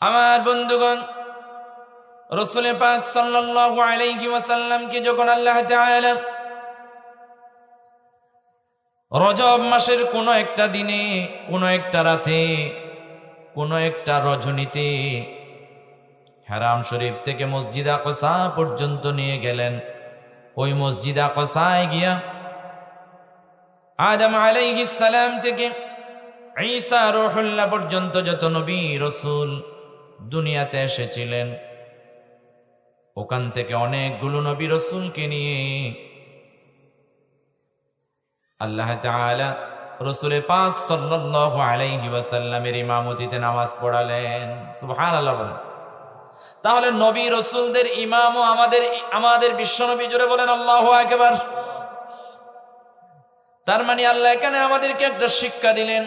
আমার বন্ধুগণ, রাসূল পাক সাল্লাল্লাহু আলাইহি ওয়াসাল্লামকে যখন আল্লাহ তাআলা রজব মাসের কোন একটা দিনে, কোন একটা রাতে, কোন একটা রজনীতে হারাম শরীফ থেকে মসজিদ আকসা পর্যন্ত নিয়ে গেলেন, ওই মসজিদ আকসায় গিয়া আদম আলাইহিস সালাম থেকে ঈসা রূহুল্লাহ পর্যন্ত যত নবী রাসূল দুনিয়াতে এসেছিলেন, ওখান থেকে অনেকগুলো নবী রাসূলকে নিয়ে আল্লাহ তাআলা রাসূল পাক সাল্লাল্লাহু আলাইহি ওয়াসাল্লামের ইমামতিতে নামাজ পড়ালেন। সুবহানাল্লাহ। তাহলে নবী রাসূলদের ইমামও আমাদের বিশ্বনবী, জোরে বলেন আল্লাহু আকবার। তার মানে আল্লাহ এখানে আমাদেরকে একটা শিক্ষা দিলেন।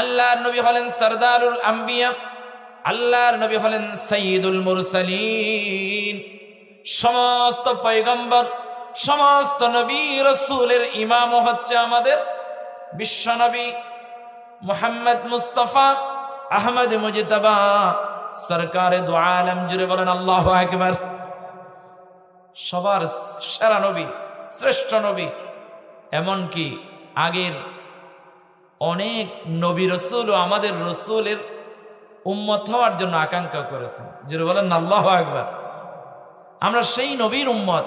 আল্লাহর নবী হলেন সরদারুল আম্বিয়া, আল্লাহর নবী হলেন সাইয়্যিদুল মুরসালিন। সমস্ত পয়গম্বর, সমস্ত নবী রাসূলের ইমাম হচ্ছে আমাদের বিশ্বনবী মুহাম্মদ মুস্তাফা আহমদ মুজতবা সরকারে দু আলম, জুড়ে বলেন আল্লাহু আকবার। সবার সেরা নবী, শ্রেষ্ঠ নবী। এমনকি আগের অনেক নবী রাসূল আমাদের রাসূলের উম্মত হওয়ার জন্য আকাঙ্ক্ষা করেছেন, জুড়ে বলেন আল্লাহু আকবার। আমরা সেই নবীর উম্মত,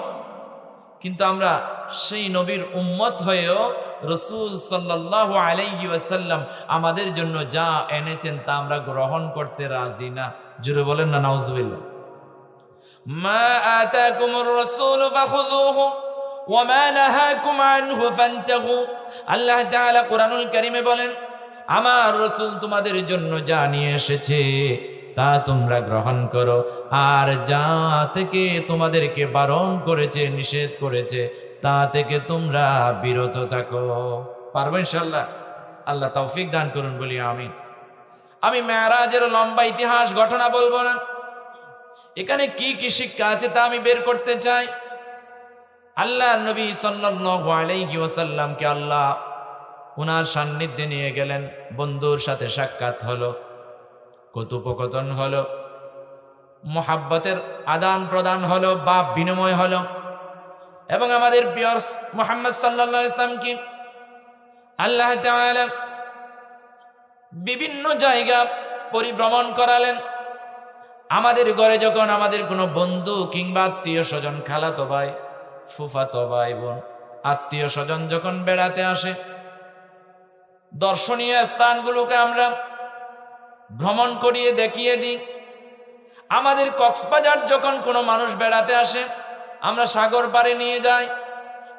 কিন্তু আমরা সেই নবীর উম্মত হয়েও রাসূল সাল্লাল্লাহু আলাইহি ওয়াসাল্লাম আমাদের জন্য যা এনেছেন তা আমরা গ্রহণ করতে রাজি না, জুড়ে বলেন না নাউজুবিল্লাহ। মা আতাকুমুর রাসূলু ফাখুযুহু ওয়া মা নাহাকুম আনহু ফান্তাহু। আল্লাহ তাআলা কোরআনুল কারীমে বলেন, আমার রাসূল তোমাদের জন্য যা নিয়ে এসেছে তা তোমরা গ্রহণ করো, আর যা থেকে তোমাদেরকে বারণ করেছে, নিষেধ করেছে, তা থেকে তোমরা বিরত থাকো। পারবো ইনশাআল্লাহ? আল্লাহ তৌফিক দান করুন বলি আমিন। আমি মেরাজের লম্বা ইতিহাস ঘটনা বলবো না, এখানে কি কি শিক্ষা আছে তা আমি বের করতে চাই। আল্লাহ নবী সাল্লাল্লাহু আলাইহি ওয়াসাল্লামকে আল্লাহ ওনার সান্নিধ্যে নিয়ে গেলেন, বন্ধুর সাথে সাক্ষাৎ হলো, কথোপকথন হলো, মুহাব্বতের আদান প্রদান হলো, ভাব বিনিময় হলো, এবং আমাদের প্রিয় মুহাম্মদ সাল্লাল্লাহু আলাইহি ওয়াসাল্লামকে আল্লাহ তাআলা বিভিন্ন জায়গা পরিভ্রমণ করালেন। আমাদের ঘরে যখন আমাদের কোনো বন্ধু কিংবা আত্মীয় স্বজন, খালাতো ভাই, ফুফাতো ভাই বোন, আত্মীয় স্বজন যখন বেড়াতে আসে, দর্শনীয় স্থানগুলোকে আমরা ভ্রমণ করিয়ে দেখিয়ে দিই। আমাদের কক্সবাজার যখন কোনো মানুষ বেড়াতে আসে, আমরা সাগর পাড়ে নিয়ে যাই,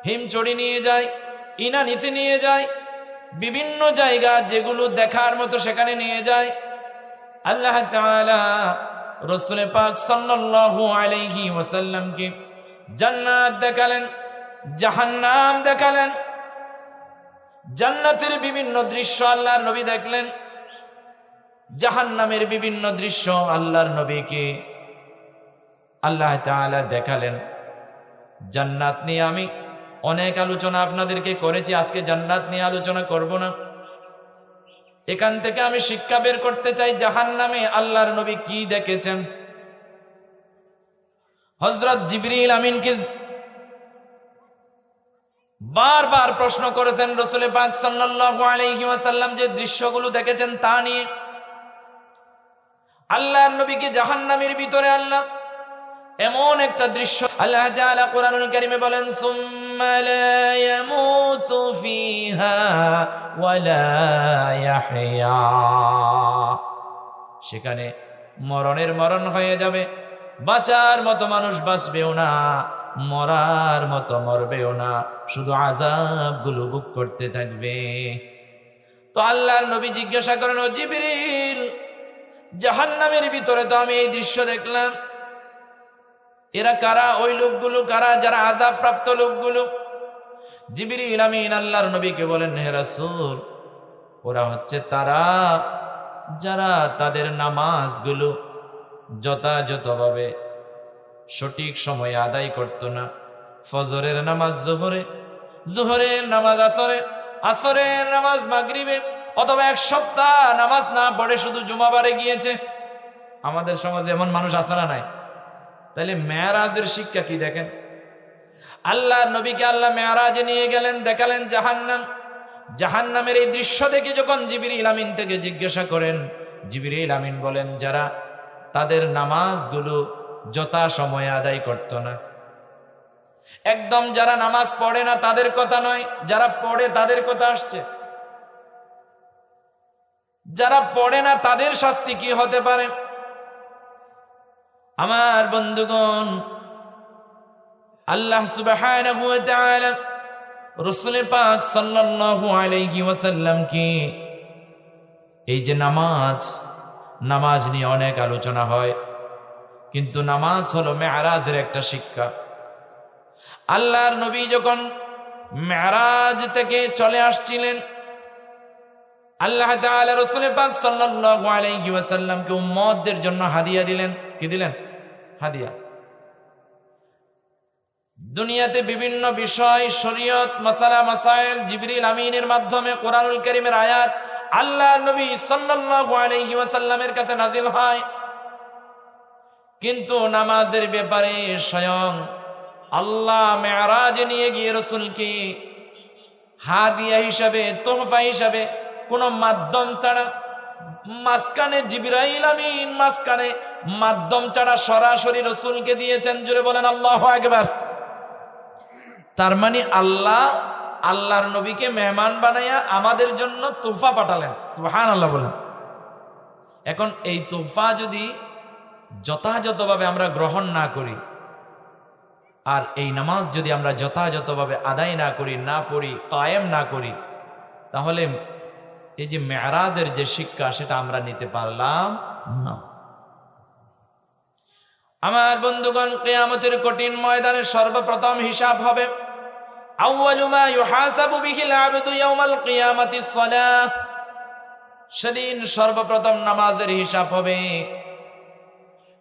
হিমচড়ি নিয়ে যাই, ইনানিতে নিয়ে যাই, বিভিন্ন জায়গা যেগুলো দেখার মতো সেখানে নিয়ে যাই। আল্লাহ তাআলা রাসূল পাক সাল্লাল্লাহু আলাইহি ওয়াসাল্লামকে জান্নাত দেখালেন, জাহান্নাম দেখালেন। জান্নাতের বিভিন্ন দৃশ্য আল্লাহর নবী দেখলেন, জাহান্নামের বিভিন্ন দৃশ্য আল্লাহর নবীকে আল্লাহ তাআলা দেখালেন। জান্নাত নিয়ে আমি অনেক আলোচনা আপনাদেরকে করেছি, আজকে জান্নাত নিয়ে আলোচনা করব না। এখান থেকে আমি শিক্ষা বের করতে চাই, জাহান্নামে আল্লাহর নবী কি দেখেছেন। হযরত জিবরিল আমিনকে বারবার প্রশ্ন করেছেন রাসূল পাক সাল্লাল্লাহু আলাইহি ওয়াসাল্লাম যে দৃশ্যগুলো দেখেছেন তা নিয়ে। আল্লাহর নবীকে জাহান্নামের ভিতরে আল্লাহ এমন একটা দৃশ্য, আল্লাহ তাআলা কোরআনুল কারীমে বলেন, সুম্মা লা ইয়ামুতু ফিহা ওয়া লা ইয়াহইয়া। সেখানে মরণের মরণ হয়ে যাবে, বাঁচার মতো মানুষ বাঁচবেও না, মরার মতো মরবেও না, শুধু আযাবগুলো ভোগ করতে থাকবে। তো আল্লাহর নবী জিজ্ঞাসা করেন, ও জিবরিল, জাহান্নামের ভিতরে তো আমি এই দৃশ্য দেখলাম, এরা কারা? ওই লোকগুলো কারা যারা আযাব প্রাপ্ত লোকগুলো? জিবরিল আমিন আল্লাহর নবীকে বলেন, হে রাসূল, ওরা হচ্ছে তারা যারা তাদের নামাজগুলো যথাযথভাবে সঠিক সময়ে আদায় করত না। ফজরের নামাজ জোহরে, জোহরের নামাজ আসরে, আসরের নামাজ মাগরিবে, অথবা এক সপ্তাহ নামাজ না পড়ে শুধু জুমাবারে গিয়েছে, আমাদের সমাজে এমন মানুষ আছে না নাই? তাহলে মেরাজের শিক্ষা কি দেখেন। আল্লাহর নবীকে আল্লাহ মেরাজে নিয়ে গেলেন, দেখালেন জাহান্নাম। জাহান্নামের এই দৃশ্য দেখে যখন জিবরিল আমিন থেকে জিজ্ঞাসা করেন, জিবরিল আমিন বলেন যারা তাদের নামাজগুলো যথা সময়ে আদায় করত না, একদম যারা নামাজ পড়ে না তাদের কথা নয়, যারা পড়ে তাদের কথা আসছে। যারা পড়ে না তাদের শাস্তি কি হতে পারে? আমার বন্ধুগণ, আল্লাহ সুবহানাহু ওয়া তাআলা রাসূল পাক সাল্লাল্লাহু আলাইহি ওয়াসাল্লাম কি এই যে নামাজ নিয়ে অনেক আলোচনা হয়, কিন্তু নামাজ হলো মেরাজের একটা শিক্ষা। আল্লাহর নবী যখন মেরাজ থেকে চলে আসছিলেন, আল্লাহ তাআলা রাসূল পাক সাল্লাল্লাহু আলাইহি ওয়াসাল্লামকে উম্মতদের জন্য হাদিয়া দিলেন। কি দিলেন? হাদিয়া। দুনিয়াতে বিভিন্ন বিষয়, শরীয়ত, মাসালা মাসাইল জিবরিল আমিনের মাধ্যমে কোরআনুল কারীমের আয়াত আল্লাহর নবী সাল্লাল্লাহু আলাইহি ওয়াসাল্লামের কাছে নাজিল হয়, কিন্তু নামাজের ব্যাপারে স্বয়ং আল্লাহ মেরাজে নিয়ে গিয়ে রাসূলকে হাদিয়া হিসাবে, তোহফা হিসাবে, কোন মাধ্যম ছাড়া, মাঝখানে জিবরাইল আমিন মাঝখানে মাধ্যম ছাড়া সরাসরি রাসূলকে দিয়েছেন। জোরে বলেন আল্লাহু আকবার। তার মানে আল্লাহর নবীকে মেহমান বানাইয়া আমাদের জন্য তোহফা পাঠালেন। সুবহানাল্লাহ বলেন। এখন এই তোহফা যদি যথাযথভাবে আমরা গ্রহণ না করি, আর এই নামাজ যদি আমরা যথাযথভাবে আদায় না করি, না পড়ি, কায়েম না করি, তাহলে এই যে মেরাজের যে শিক্ষা সেটা আমরা নিতে পারলাম না। আমার বন্ধুগণ, কিয়ামতের কঠিন ময়দানে সর্বপ্রথম হিসাব হবে। আউয়ালু মা ইউহাসাবু বিহিল আবদু ইয়াউমাল কিয়ামাতিস সালাহ। সেদিন সর্বপ্রথম নামাজের হিসাব হবে।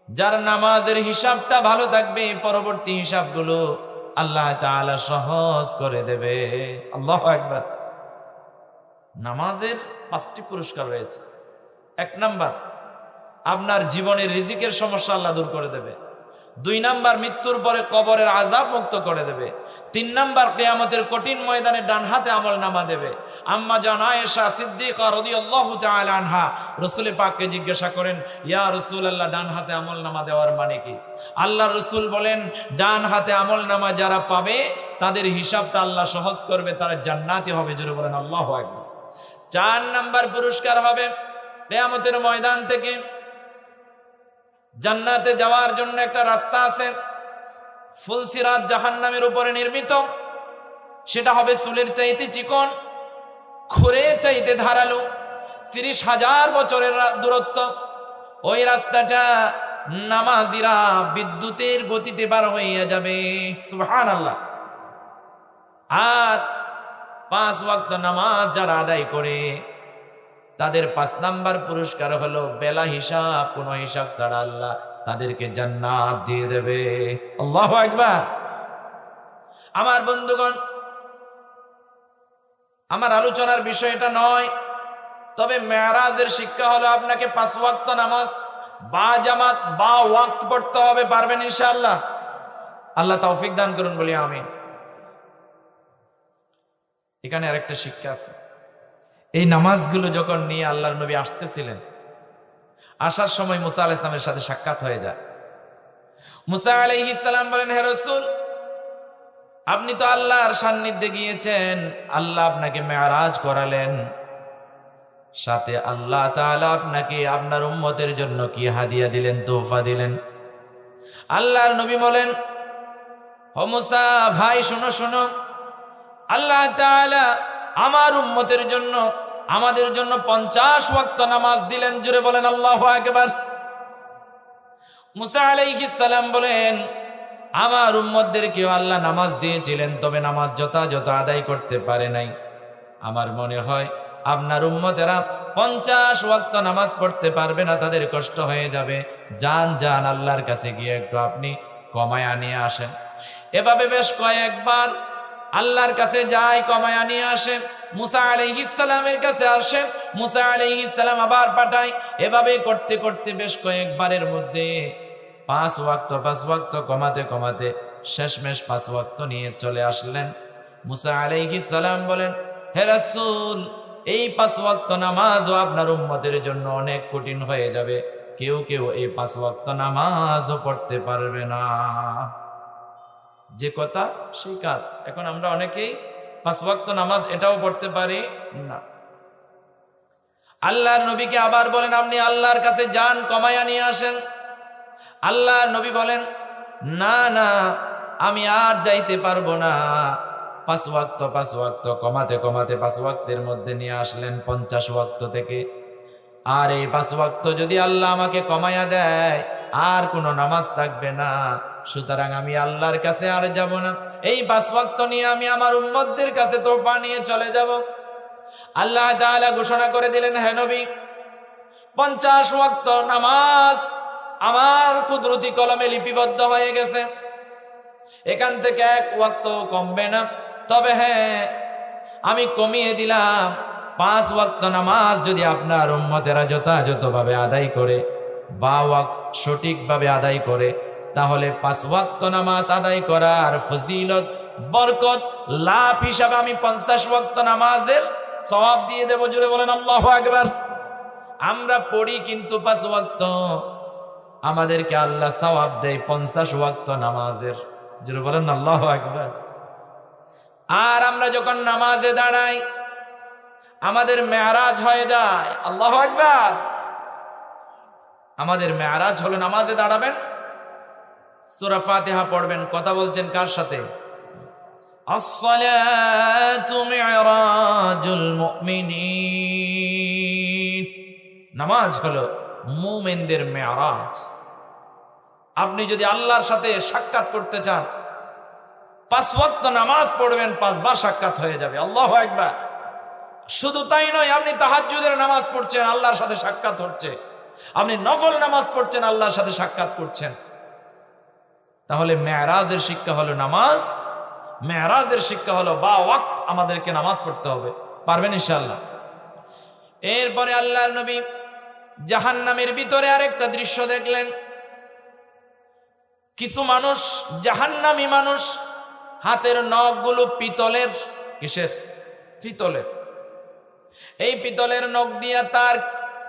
যার নামাজের হিসাবটা ভালো থাকবে, পরবর্তী হিসাবগুলো আল্লাহ তাআলা সহজ করে দেবে। আল্লাহু আকবার। নামাজের 5টি পুরস্কার রয়েছে। 1 নাম্বার, আপনার জীবনের রিজিকের সমস্যা আল্লাহ দূর করে দেবে। 2 নাম্বার, মৃত্যুর পরে কবরের আযাব মুক্ত করে দেবে। 3 নাম্বার, কিয়ামতের কঠিন ময়দানে ডান হাতে আমলনামা দেবে। আম্মা জান আয়েশা সিদ্দিকা রাদিয়াল্লাহু তাআলা আনহা রাসূল পাককে জিজ্ঞাসা করেন, ইয়া রাসূলুল্লাহ, ডান হাতে আমলনামা দেওয়ার মানে কি? আল্লাহর রাসূল বলেন, ডান হাতে আমলনামা যারা পাবে তাদের হিসাবটা আল্লাহ সহজ করবে, তারা জান্নাতি হবে। জোরে বলেন আল্লাহু আকবার। 4 নাম্বার পুরস্কার হবে, কিয়ামতের ময়দান থেকে জান্নাতে যাওয়ার জন্য একটা রাস্তা আছে, ফুলসিরাত জাহান্নামের উপরে নির্মিত। সেটা হবে চুলের চাইতে চিকন, খুরের চাইতে ধারালো, 30,000 বছরের দূরত্ব। ওই রাস্তাটা নামাজিরা বিদ্যুতের গতিতে পার হইয়া যাবে। সুবহানাল্লাহ। আর 5 ওয়াক্ত নামাজ যারা আদায় করে তাদের 5 নাম্বার পুরস্কার হলো বেলা হিসাব, কোন হিসাব ছাড়া আল্লাহ তাদেরকে জান্নাত দিয়ে দেবে। আল্লাহু আকবার। আমার বন্ধুগণ, আমার আলোচনার বিষয় এটা নয়, তবে মেরাজের শিক্ষা হলো আপনাকে 5 ওয়াক্ত নামাজ বা জামাত বা ওয়াক্ত পড়তে হবে। পারবেন ইনশাআল্লাহ? আল্লাহ তৌফিক দান করুন, বলি আমিন। এখানে আরেকটা শিক্ষা আছে। এই নামাজগুলো যখন নিয়ে আল্লাহর নবী আসতেছিলেন, আসার সময় মুসা আলাইহিস সালামের সাথে সাক্ষাৎ হয়ে যায়। মুসা আলাইহিস সালাম বলেন, হে রাসূল, আপনি তো আল্লাহর সান্নিধ্যে গিয়েছেন, আল্লাহ আপনাকে মেরাজ করালেন, সাথে আল্লাহ তাআলা আপনাকে আপনার উম্মতের জন্য কি হাদিয়া দিলেন, তোহফা দিলেন? আল্লাহর নবী বলেন, ও মুসা ভাই, শোনো শোনো, আল্লাহ তাআলা আমার উম্মতের জন্য, আমাদের জন্য 50 ওয়াক্ত নামাজ দিলেন। জুড়ে বলেন আল্লাহু আকবার। মুসা আলাইহিস সালাম বলেন, আমার উম্মতদেরকেও আল্লাহ নামাজ দিয়েছিলেন, তবে নামাজ যথাযথ আদায় করতে পারে নাই। আমার মনে হয় আপনার উম্মতেরা 50 ওয়াক্ত নামাজ পড়তে পারবে না, তাদের কষ্ট হয়ে যাবে। যান আল্লাহর কাছে গিয়ে একটু আপনি কমায়া নিয়ে আসেন। এভাবে বেশ কয়েকবার আল্লাহর কাছে যায়, কমায়া নিয়ে আসে। মুসা আলাইহিস সালামের কাছে আসে, মুসা আলাইহিস সালাম আবার পাঠায়। এভাবে করতে করতে বেশ কয়েকবারের মধ্যে 5 ওয়াক্ত কমাতে কমাতে শেষমেশ 5 ওয়াক্ত নিয়ে চলে আসলেন। মুসা আলাইহিস সালাম বলেন, হে রাসূল, এই 5 ওয়াক্ত নামাজও আপনার উম্মতের জন্য অনেক কঠিন হয়ে যাবে, কেউ কেউ এই 5 ওয়াক্ত নামাজও পড়তে পারবে না। যে কথা সেই কাজ। এখন আমরা অনেকেই 5 ওয়াক্ত নামাজ এটাও পড়তে পারি না। আল্লাহর নবীকে আবার বলেন, আপনি আল্লাহর কাছে যান, কমায়া নিয়ে আসেন। আল্লাহর নবী বলেন, না না, আমি আর যাইতে পারবো না। 5 ওয়াক্ত কমাতে কমাতে 5 ওয়াক্তের মধ্যে নিয়ে আসলেন 50 ওয়াক্ত থেকে। আর এই 5 ওয়াক্ত যদি আল্লাহ আমাকে কমায়া দেয়, আর কোনো নামাজ থাকবে না। সুতরাং আমি আল্লাহর কাছে আর যাব না, এই 5 ওয়াক্ত নিয়ে আমি আমার উম্মতদের কাছে তোফা নিয়ে চলে যাব। আল্লাহ তাআলা ঘোষণা করে দিলেন, হে নবী, 50 ওয়াক্ত নামাজ আমার কুদরতি কলমে লিপিবদ্ধ হয়ে গেছে। এখান থেকে 1 ওয়াক্ত কমবে না। তবে হ্যাঁ, আমি কমিয়ে দিলাম, 5 ওয়াক্ত নামাজ যদি আপনার উম্মতেরা যথাযথভাবে আদায় করে বা সঠিকভাবে আদায় করে, তাহলে 5 ওয়াক্ত নামাজ আদায় করার ফজিলত, বরকত, লাভ হিসাবে আমি 50 ওয়াক্ত নামাজের সওয়াব দিয়ে দেব। জোরে বলেন আল্লাহু আকবার। আমরা পড়ি কিন্তু 5 ওয়াক্ত, আমাদেরকে আল্লাহ সওয়াব দেয় 50 ওয়াক্ত নামাজের। জোরে বলেন আল্লাহু আকবার। আর আমরা যখন নামাজে দাঁড়াই, আমাদের মেরাজ হয়ে যায়। আল্লাহু আকবার। আমাদের মেরাজ হলো নামাজে দাঁড়াবেন, সূরা ফাতিহা পড়বেন। কথা বলছেন কার সাথে? আসসালাতু মিরাজুল মুমিনিন। নামাজ হলো মুমিনদের মেরাজ। আপনি যদি আল্লাহর সাথে সাক্ষাৎ করতে চান, 5 ওয়াক্ত নামাজ পড়বেন, 5 বার সাক্ষাৎ হয়ে যাবে। আল্লাহু আকবার। শুধু তাই নয়, আপনি তাহাজ্জুদের নামাজ পড়ছেন, আল্লাহর সাথে সাক্ষাৎ হচ্ছে। আপনি নফল নামাজ পড়ছেন, আল্লাহর সাথে সাক্ষাৎ করছেন। তাহলে মেরাজের শিক্ষা হলো নামাজ, মেরাজের শিক্ষা হলো বা ওয়াক্ত আমাদেরকে নামাজ পড়তে হবে। পারবেন ইনশাআল্লাহ? এরপরে আল্লাহর নবী জাহান্নামের ভিতরে আরেকটা দৃশ্য দেখলেন। কিছু মানুষ, জাহান্নামী মানুষ, হাতের নখগুলো পিতলের। কিসের? পিতলের। এই পিতলের নখ দিয়া তার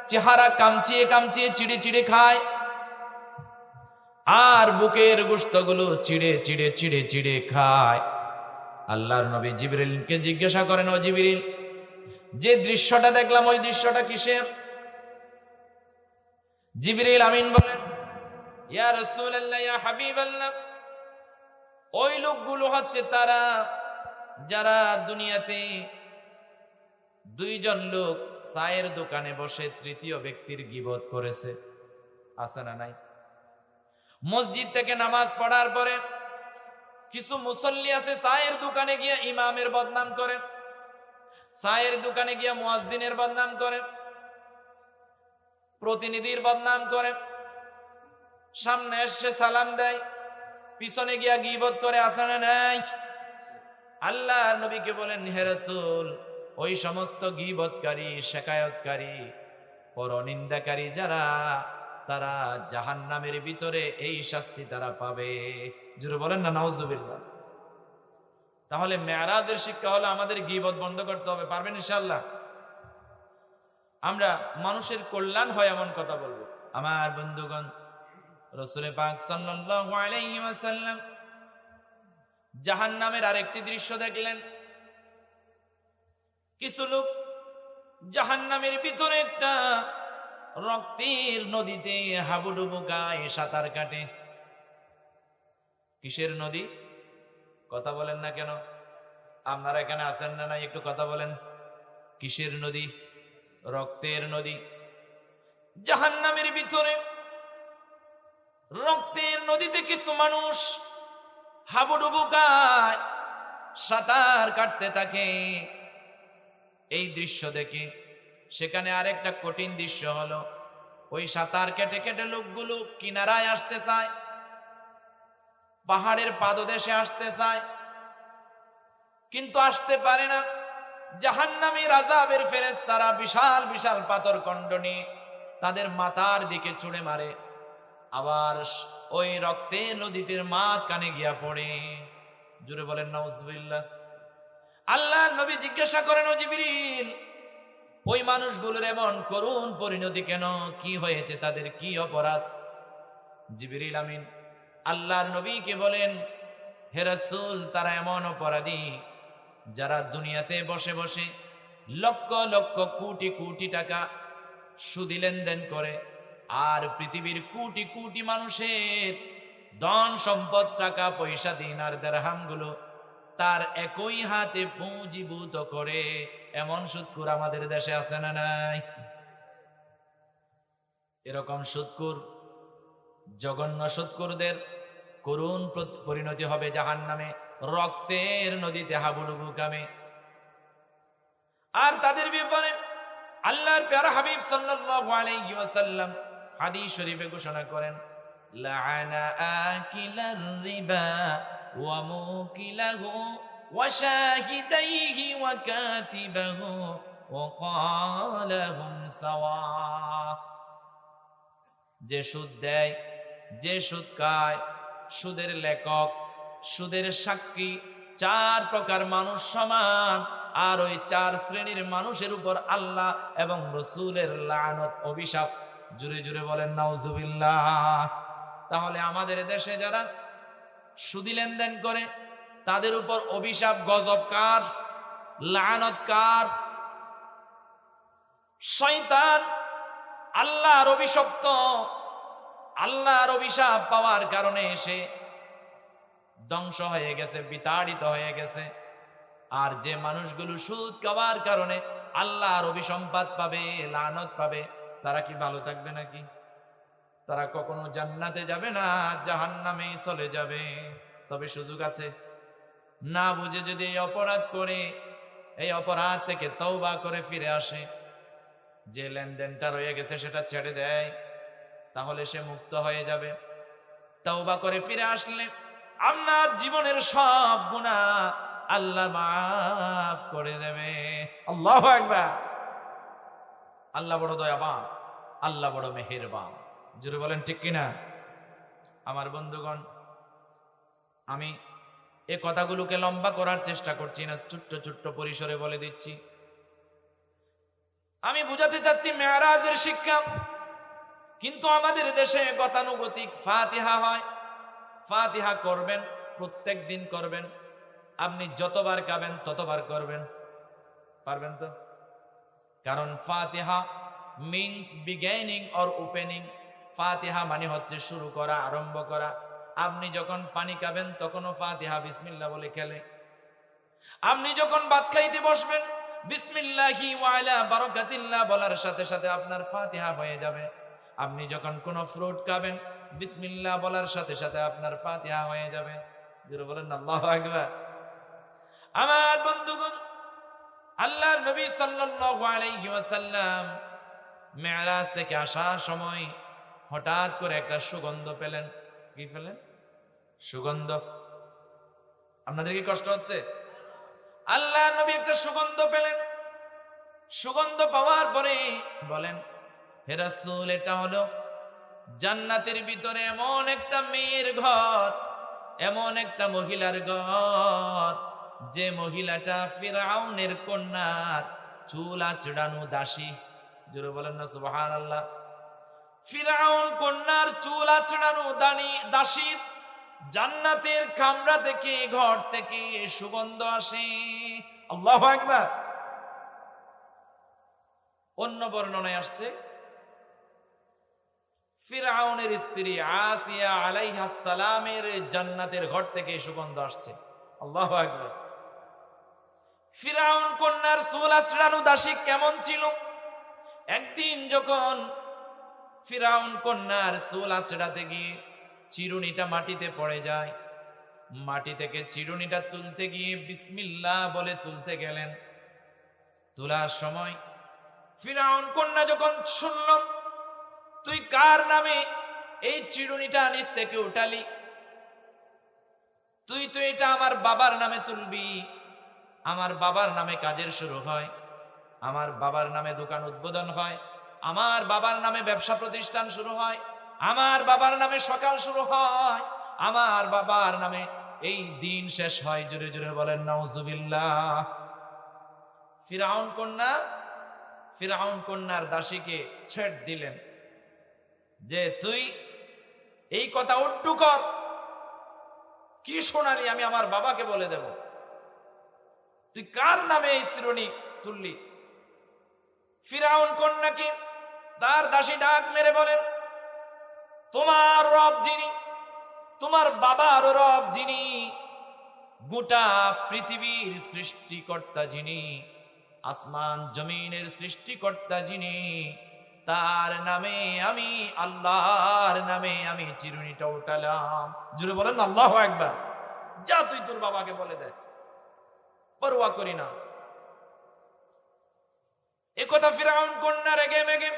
চেহারা কামচিয়ে কামচিয়ে চিড়ে চিড়ে খায়, আর বুকের গোশতগুলো চিড়ে চিড়ে চিড়ে চিড়ে খায়। আল্লাহর নবী জিবরিলকে জিজ্ঞাসা করেন, ও জিবরিল, যে দৃশ্যটা দেখলাম ওই দৃশ্যটা কিসের? জিবরিল আমিন বলেন, ইয়া রাসূলুল্লাহ, ইয়া হাবিবাল্লাহ, ওই লোকগুলো হচ্ছে তারা যারা দুনিয়াতে 2 জন লোক চায়ের দোকানে বসে তৃতীয় ব্যক্তির গীবত করেছে। আছে না নাই? মসজিদ থেকে নামাজ পড়ার পরে কিছু মুসল্লি আছে, চায়ের দোকানে গিয়ে ইমামের বদনাম করে, চায়ের দোকানে গিয়ে মুয়াজ্জিনের বদনাম করে, প্রতিনিধির বদনাম করে, সামনে এসে সালাম দেয়, পিছনে গিয়া গীবত করে। আছে না নাই? আল্লাহ নবীকে বলেন, হে রাসূল, ওই সমস্ত গীবতকারী, শিকায়তকারী, পরনিন্দাকারী যারা, তারা জাহান্নামের ভিতরে এই শাস্তি তারা পাবে। জোরে বলেন না নাউজুবিল্লাহ। তাহলে মেরাজের শিক্ষা হলো আমাদের গীবত বন্ধ করতে হবে। পারবেন ইনশাআল্লাহ? আমরা মানুষের কল্যাণ হয় এমন কথা বলবো। আমার বন্ধুগণ, রাসূল পাক সাল্লাল্লাহু আলাইহি ওয়াসাল্লাম জাহান্নামের আরেকটি দৃশ্য দেখলেন। কিছু লোক জাহান্নামের ভিতরে একটা রক্তের নদীতে হাবুডুবু গায়ে সাঁতার কাটে। কিসের নদী? কথা বলেন না কেন? আপনারা এখানে আছেন না নাই? একটু কথা বলেন। কিসের নদী? রক্তের নদী। জাহান্নামের ভিতরে রক্তের নদীতে কিছু মানুষ হাবুডুবু গায় সাঁতার কাটতে থাকে। এই দৃশ্য দেখে সেখানে আরেকটা কঠিন দৃশ্য হলো, ওই সাঁতার কেটে কেটে লোকগুলো কিনারায় আসতে চায়, পাহাড়ের পাদদেশে আসতে চায়। কিন্তু আসতে পারে না। জাহান্নামীর আযাবের ফেরেশতারা বিশাল বিশাল পাথর খণ্ড নিয়ে তাদের মাথার দিকে ছুঁড়ে মারে, আবার ওই রক্তে নদীটির মাঝখানে গিয়া পড়ে। জুড়ে বলেন নাউজুবিল্লাহ। আল্লাহ নবী জিজ্ঞাসা করেন, ও জিবরিল, ওই মানুষগুলোর এমন করুণ পরিণতি কেন? কি হয়েছে? তাদের কি অপরাধ? জিবরিল আমিন আল্লাহর নবীকে বলেন, হে রাসূল, তারা এমন অপরাধী যারা দুনিয়াতে বসে বসে লক্ষ লক্ষ কোটি কোটি টাকা সুদি লেনদেন করে, আর পৃথিবীর কোটি কোটি মানুষের ধন সম্পদ, টাকা পয়সা, দিনার দিরহামগুলো তার একই হাতে পুঁজিভূত করে। এমন সুদখোর আমাদের দেশে আছে না নাই? এরকম সুদখোর, জঘন্য সুদখোরদের করুণ পরিণতি হবে জাহান্নামে, রক্তের নদীতে হাবুডুবু খাবে। আর তাদের ব্যাপারে আল্লাহর প্যারা হাবিব সাল্লাল্লাহু আলাইহি ওয়াসাল্লাম হাদিস শরীফে ঘোষণা করেন, লাআনা আকিলার রিবা ওয়া মুকিলাহু ওয়া শাহিদাইহি ওয়া কাতিবাহু ওয়া ক্বালাহুম সাওয়া। যে সুদ দেয়, যে সুদ খায়, সুদের লেখক, সুদের সাক্ষী, চার প্রকার মানুষ সমান। আর ওই চার শ্রেণীর মানুষের উপর আল্লাহ এবং রাসূলের লানত, অভিশাপ। জুড়ে জুড়ে বলেন নাউজুবিল্লাহ। তাহলে আমাদের দেশে যারা সুদি লেনদেন করে তাদের উপর অভিশাপ, গজব কার? লানত কার? শয়তান, আল্লাহর অভিশপ্ত। আল্লাহর অভিশাপ পাওয়ার কারণে সে ধ্বংস হয়ে গেছে, বিতাড়িত হয়ে গেছে। আর যে মানুষগুলো সুদ খাওয়ার কারণে আল্লাহর অভিসম্পাত পাবে, লানত পাবে, তারা কি ভালো থাকবে নাকি? তারা কখনো জান্নাতে যাবে না, জাহান্নামেই চলে যাবে। তবে সুযোগ আছে, না বুঝে যদি এই অপরাধ করে, এই অপরাধ থেকে তওবা করে ফিরে আসে, যে লেনদেনটা রয়ে গেছে সেটা ছেড়ে দেয়, তাহলে সে মুক্ত হয়ে যাবে। তওবা করে ফিরে আসলে আপনার জীবনের সব গুনাহ আল্লাহ মাফ করে দেবে। আল্লাহু আকবার। আল্লাহ বড় দয়াবান, আল্লাহ বড় মেহেরবান। জোরে বলেন ঠিক কিনা? আমার বন্ধুগণ, আমি এই কথাগুলোকে লম্বা করার চেষ্টা করছি না, ছোট্ট ছোট্ট পরিসরে বলে দিচ্ছি। আমি বুঝাতে চাচ্ছি মেরাজের শিক্ষা। কিন্তু আমাদের দেশে গতানুগতিক ফাতিহা হয়। ফাতিহা করবেন, প্রত্যেক দিন করবেন। আপনি যতবার খাবেন ততবার করবেন। পারবেন তো? কারণ ফাতিহা মিন্স বিগিনিং অর ওপেনিং। ফাতিহা মানে হচ্ছে শুরু করা, আরম্ভ করা। আপনি যখন পানি খাবেন তখনও ফাতিহা বিসমিল্লাহ বলে খেলে। আপনি যখন ভাত খাইতে বসবেন বিসমিল্লাহি ওয়া আলা বারাকাতিল্লাহ বলার সাথে সাথে আপনার ফাতিহা হয়ে যাবে। আপনি যখন কোনো ফ্রুট খাবেন বিসমিল্লাহ বলার সাথে সাথে আপনার ফাতিহা হয়ে যাবে। জোরে বলেন আল্লাহু আকবার। আমার বন্ধুগণ, আল্লাহর নবী সাল্লাল্লাহু আলাইহি ওয়াসাল্লাম মেরাজ থেকে আসার সময় হঠাৎ করে একটা সুগন্ধ পেলেন। কি পেলেন? সুগন্ধ। আপনাদের কি কষ্ট হচ্ছে? আল্লাহর নবী একটা সুগন্ধ পেলেন। সুগন্ধ পাওয়ার পরে বলেন, হে রাসূল, এটা হলো জান্নাতের ভিতরে এমন একটা মেয়ের ঘর, এমন একটা মহিলার ঘর, যে মহিলাটা ফিরআউনের কন্যার চুল আঁচড়ানো দাসী। জোরে বলেন না সুবহানাল্লাহ। ফিরআউন কন্যার চুল আঁচড়ানো দাসীর জান্নাতের কামরা থেকে, ঘর থেকে সুগন্ধ আসে। আল্লাহু আকবার। অন্য বর্ণনায় আসছে ফিরআউনের স্ত্রী আসিয়া আলাইহাস সালামের জান্নাতের ঘর থেকে সুগন্ধ আসছে। আল্লাহু আকবার। ফিরআউন কন্যার চুল আঁচড়ানো দাসী কেমন ছিল? একদিন যখন ফিরআউন কন্যার চুল আঁচড়াতে গিয়ে চিরুনিটা মাটিতে পড়ে যায়, মাটি থেকে চিরুনিটা তুলতে গিয়ে বিসমিল্লাহ বলে তুলতে গেলেন। তোলার সময় ফিরআউন কন্যা যখন শুনল, তুই কার নামে এই চিরুনিটা নিচ থেকে উঠালি? তুই তো এটা আমার বাবার নামে তুলবি। আমার বাবার নামে কাজের শুরু হয়, আমার বাবার নামে দোকান উদ্বোধন হয়, আমার বাবার নামে ব্যবসা প্রতিষ্ঠান শুরু হয়, আমার বাবার নামে সকাল শুরু হয়, আমার বাবার নামে এই দিন শেষ হয়। জোরে জোরে বলেন নাউজুবিল্লাহ। ফিরআউন কন্যার দাসীকে ছেড় দিলেন যে তুই এই কথা উড্ডু কর, কি শোনালি আমি আমার বাবাকে বলে দেব, তুই কার নামে এই শিরোনি তুললি? ফিরআউন কন্যাকে তার দাসী ডাক মেরে বলেন, তোমার রব যিনি, তোমার বাবার রব যিনি, গোটা পৃথিবীর সৃষ্টিকর্তা যিনি, আসমান জমিনের সৃষ্টিকর্তা যিনি, তার নামে আমি, আল্লাহর নামে আমি চিরুনিটা উঠালাম। জুড়ে বলেন আল্লাহু আকবার। যা তুই তোর বাবাকে বলে দে, পরোয়া করি না। একথা ফিরআউন কন্যা রেগে মেগে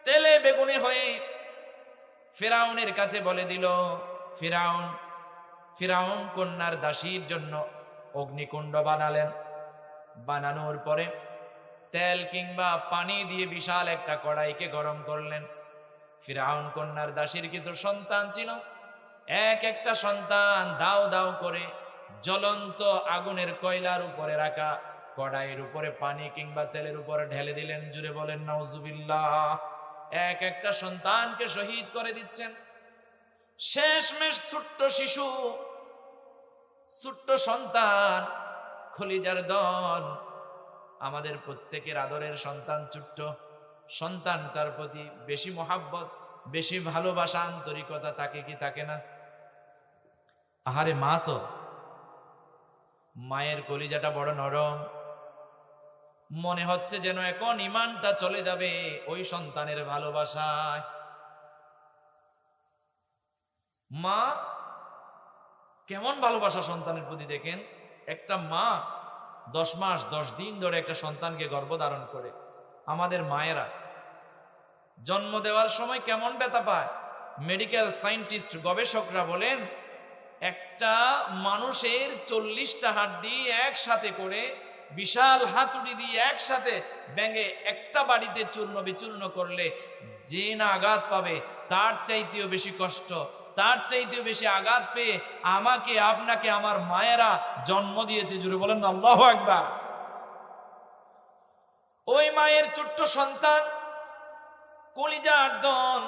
তেলে বেগুনি হয়ে ফিরআউনের কাছে বলে দিল। ফিরআউন কন্যার দাসীর জন্য অগ্নিকুণ্ড বানালেন। বানানোর পরে তেল কিংবা পানি দিয়ে বিশাল একটা কড়াইকে গরম করলেন। ফিরআউন কন্যার দাসীর কিছু সন্তান ছিল, এক একটা সন্তান দাও দাও করে জ্বলন্ত আগুনের কয়লার উপরে রাখা কড়াইয়ের উপরে পানি কিংবা তেলের উপরে ঢেলে দিলেন। জুড়ে বলেন নাউজুবিল্লাহ। এক একটা সন্তানকে শহীদ করে দিচ্ছেন। শেষমেশ ছোট্ট শিশু, ছোট্ট সন্তান, খলিজার দল, আমাদের প্রত্যেকের আদরের সন্তান, ছোট্ট সন্তানটার প্রতি বেশি মহাব্বত, বেশি ভালোবাসা, আন্তরিকতা থাকে কি থাকে না? আহারে মা তো, মায়ের কলিজাটা বড় নরম, মনে হচ্ছে যেন এখন ইমানটা চলে যাবে ওই সন্তানের ভালোবাসায়। মা কেমন ভালোবাসা সন্তানের প্রতি দেখেন। একটা মা 10 মাস 10 দিন ধরে একটা সন্তানকে গর্ভধারণ করে। আমাদের মায়েরা জন্ম দেওয়ার সময় কেমন ব্যথা পায়। মেডিকেল সায়েন্টিস্ট গবেষকরা বলেন একটা মানুষের 40টা হাড্ডি একসাথে করে বিশাল হাতুড়ি দিয়ে একসাথে ভেঙে একটা বাড়িতে চূর্ণ বিচূর্ণ করলে যে না আঘাত পাবে তার চাইতেও বেশি কষ্ট, তার চাইতেও বেশি আঘাত পেয়ে আমাকে আপনাকে আমার মায়েরা জন্ম দিয়েছে। জুড়ে বলেন আল্লাহু আকবার। ওই মায়ের ছোট্ট সন্তান কলিজার দল,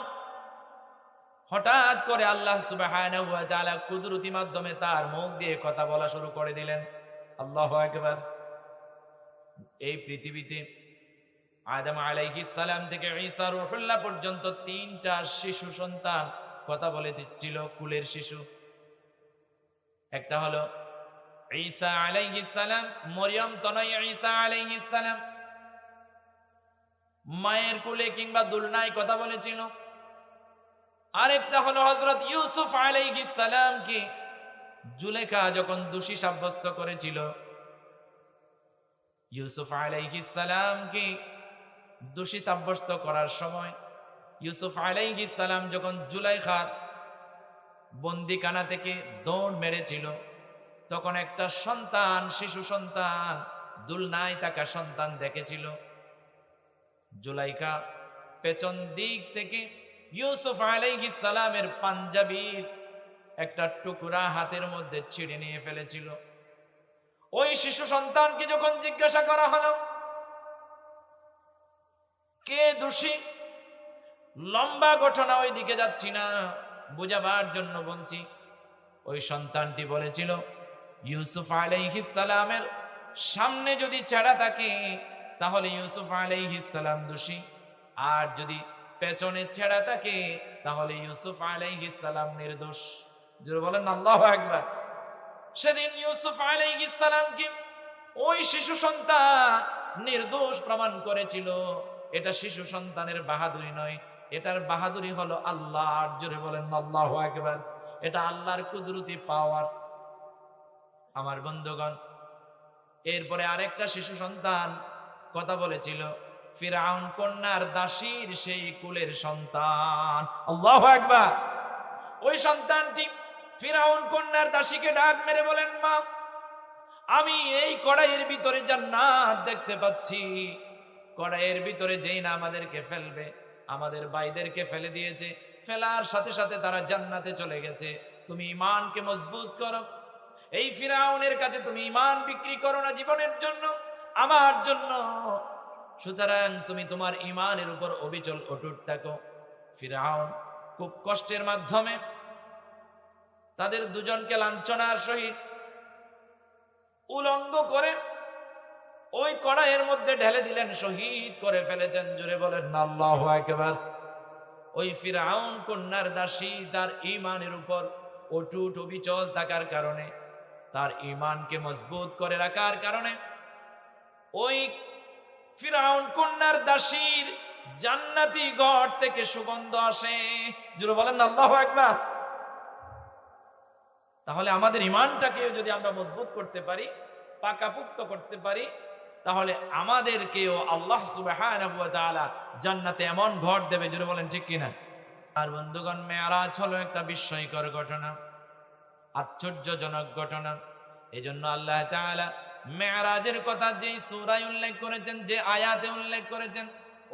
হঠাৎ করে আল্লাহ সুবহানাহু ওয়া তাআলা কুদরতি মাধ্যমে তার মুখ দিয়ে কথা বলা শুরু করে দিলেন। আল্লাহু আকবার। এই পৃথিবীতে আদম আলাইহিস সালাম থেকে ঈসা রূহুল্লাহ পর্যন্ত 3টা শিশু সন্তান কথা বলে দিচ্ছিল, কুলের শিশু। একটা হলো ঈসা আলাইহিস সালাম, মরিয়ম তনয় ঈসা আলাইহিস সালাম, মায়ের কোলে কিংবা দুলনায় কথা বলেছিল। আরেকটা হলো হযরত ইউসুফ আলাইহিস সালাম কে জুলেখা যখন দোষী সাব্যস্ত করেছিল, ইউসুফ আলাইহিস সালাম কে দোষী সাব্যস্ত করার সময় ইউসুফ আলাইহিস সালাম যখন জুলাইখার বন্দিখানা থেকে দৌড় মেরেছিল, তখন একটা সন্তান, শিশু সন্তান, দুলনায় থাকা সন্তান দেখেছিল। জুলাইখা পেছন দিক থেকে ইউসুফ আলাইহিস সালামের পাঞ্জাবির একটা টুকরা হাতের মধ্যে ছিঁড়ে নিয়ে ফেলেছিল। ওই শিশু সন্তানকে যখন জিজ্ঞাসা করা হলো কে দোষী, লম্বা ঘটনা, ওই দিকে যাচ্ছি না, বুঝাবার জন্য বলছি। ওই সন্তানটি বলেছিল ইউসুফ আলাইহিস সালামের সামনে যদি ছেঁড়া থাকে তাহলে ইউসুফ আলাইহিস সালাম দোষী, আর যদি পেছনে ছেঁড়া থাকে তাহলে ইউসুফ আলাইহিস সালাম নির্দোষ। জোরে বলেন আল্লাহু আকবার। সেদিন ইউসুফ আলাইহিস সালামকে ওই শিশু সন্তান নির্দোষ প্রমাণ করেছিল। এটা শিশু সন্তানের বাহাদুরি নয়, এটার বাহাদুরি হলো আল্লাহর। জোরে বলেন আল্লাহু আকবার। এটা আল্লাহর কুদরতি পাওয়ার। আমার বন্ধুগণ, এরপরে আরেকটা শিশু সন্তান কথা বলেছিল, ফিরআউন কন্যার দাসীর সেই কুলের সন্তান। আল্লাহু আকবার। ওই সন্তানটি ফিরআউন কন্যার দাসীকে ডাক মেরে বলেন, মা আমি এই কড়াইয়ের ভিতরে জান্নাত দেখতে পাচ্ছি। কড়াইয়ের ভিতরে যেই না আমাদেরকে ফেলবে, আমাদের ভাইদেরকে ফেলে দিয়েছে, ফেলার সাথে সাথে তারা জান্নাতে চলে গেছে। তুমি ঈমানকে মজবুত করো। এই ফিরাউনের কাছে তুমি ঈমান বিক্রি করো না জীবনের জন্য, আমার জন্য। সুতরাং তুমি তোমার ঈমানের উপর অবিচল অটুট থাকো। ফিরাউন খুব কষ্টের মাধ্যমে তাদের দুজনকে লাঞ্ছনার সহিত উলঙ্গ করে ওই কড়াইয়ের মধ্যে ঢেলে দিলেন, শহীদ করে ফেলেছেন। জোরে বলেন না আল্লাহু আকবার। ওই ফিরআউন কন্যার দাসী তার ঈমানের উপর অটুট অবিচল থাকার কারণে, তার ঈমানকে মজবুত করে রাখার কারণে ওই ফিরআউন কন্যার দাসীর জান্নাতি ঘর থেকে সুগন্ধ আসে। জোরে বলেন না আল্লাহু আকবার। তাহলে আমাদের ঈমানটাকে যদি আমরা মজবুত করতে পারি, পাকাপোক্ত করতে পারি, তাহলে আমাদেরকেও আল্লাহ সুবহানাহু ওয়া তাআলা জান্নাতে এমন ঘর দেবে। জোরে বলেন ঠিক কিনা? আর বন্ধুগণ, মেরাজ হলো একটা বিস্ময়কর ঘটনা, আশ্চর্যজনক ঘটনা। এজন্য আল্লাহ তাআলা মেরাজের কথা যেই সূরায় উল্লেখ করেছেন, যে আয়াতে উল্লেখ করেছেন,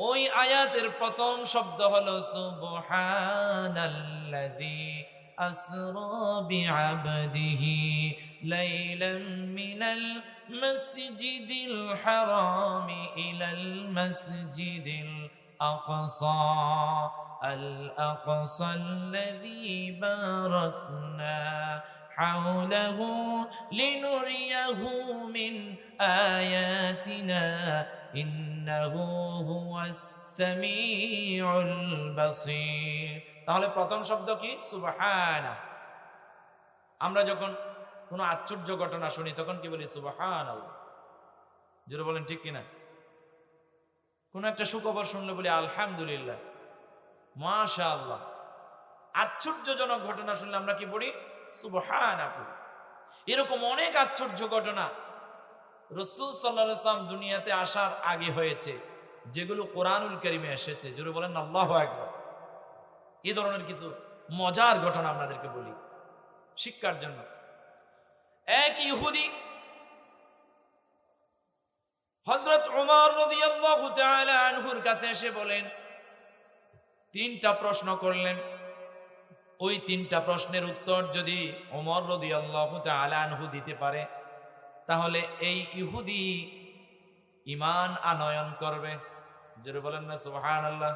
ওই আয়াতের প্রথম শব্দ হলো সুবহানাল্লাযী আসরা বিআবদিহি লাইলাম মিনাল মাসজিদিল হারামি ইলাল মাসজিদিল আকসা আল আকসাল্লাযী বারাকনা হাওলাহু লিনুরিয়াহু মিন আয়াতিনা ইন্নাহু হুয়াস সামিউল বাসীর। তাহলে প্রথম শব্দ কি? সুবহানা। আমরা যখন কোনো আশ্চর্য ঘটনা শুনি তখন কি বলি? সুবহানাল্লাহ। জোরে বলেন ঠিক কিনা? কোন একটা সুখবর শুনলে বলি আলহামদুলিল্লাহ, মাশাআল্লাহ। আশ্চর্যজনক ঘটনা শুনলে আমরা কি বলি? সুবহানাল্লাহ। এরকম অনেক আশ্চর্য ঘটনা রাসূল সাল্লাল্লাহু আলাইহি ওয়াসাল্লাম দুনিয়াতে আসার আগে হয়েছে, যেগুলো কোরআনুল কারীমে এসেছে। জোরে বলেন আল্লাহু আকবার। এই ধরনের কিছু মজার ঘটনা আপনাদেরকে বলি শিক্ষার জন্য। এক ইহুদি হযরত ওমর রাদিয়াল্লাহু তাআলা আনহুর কাছে এসে বলেন, তিনটা প্রশ্ন করলেন। ওই তিনটা প্রশ্নের উত্তর যদি ওমর রাদিয়াল্লাহু তাআলা আনহু দিতে পারে, তাহলে এই ইহুদি ঈমান আনয়ন করবে। জোরে বলেন না সুবহানাল্লাহ।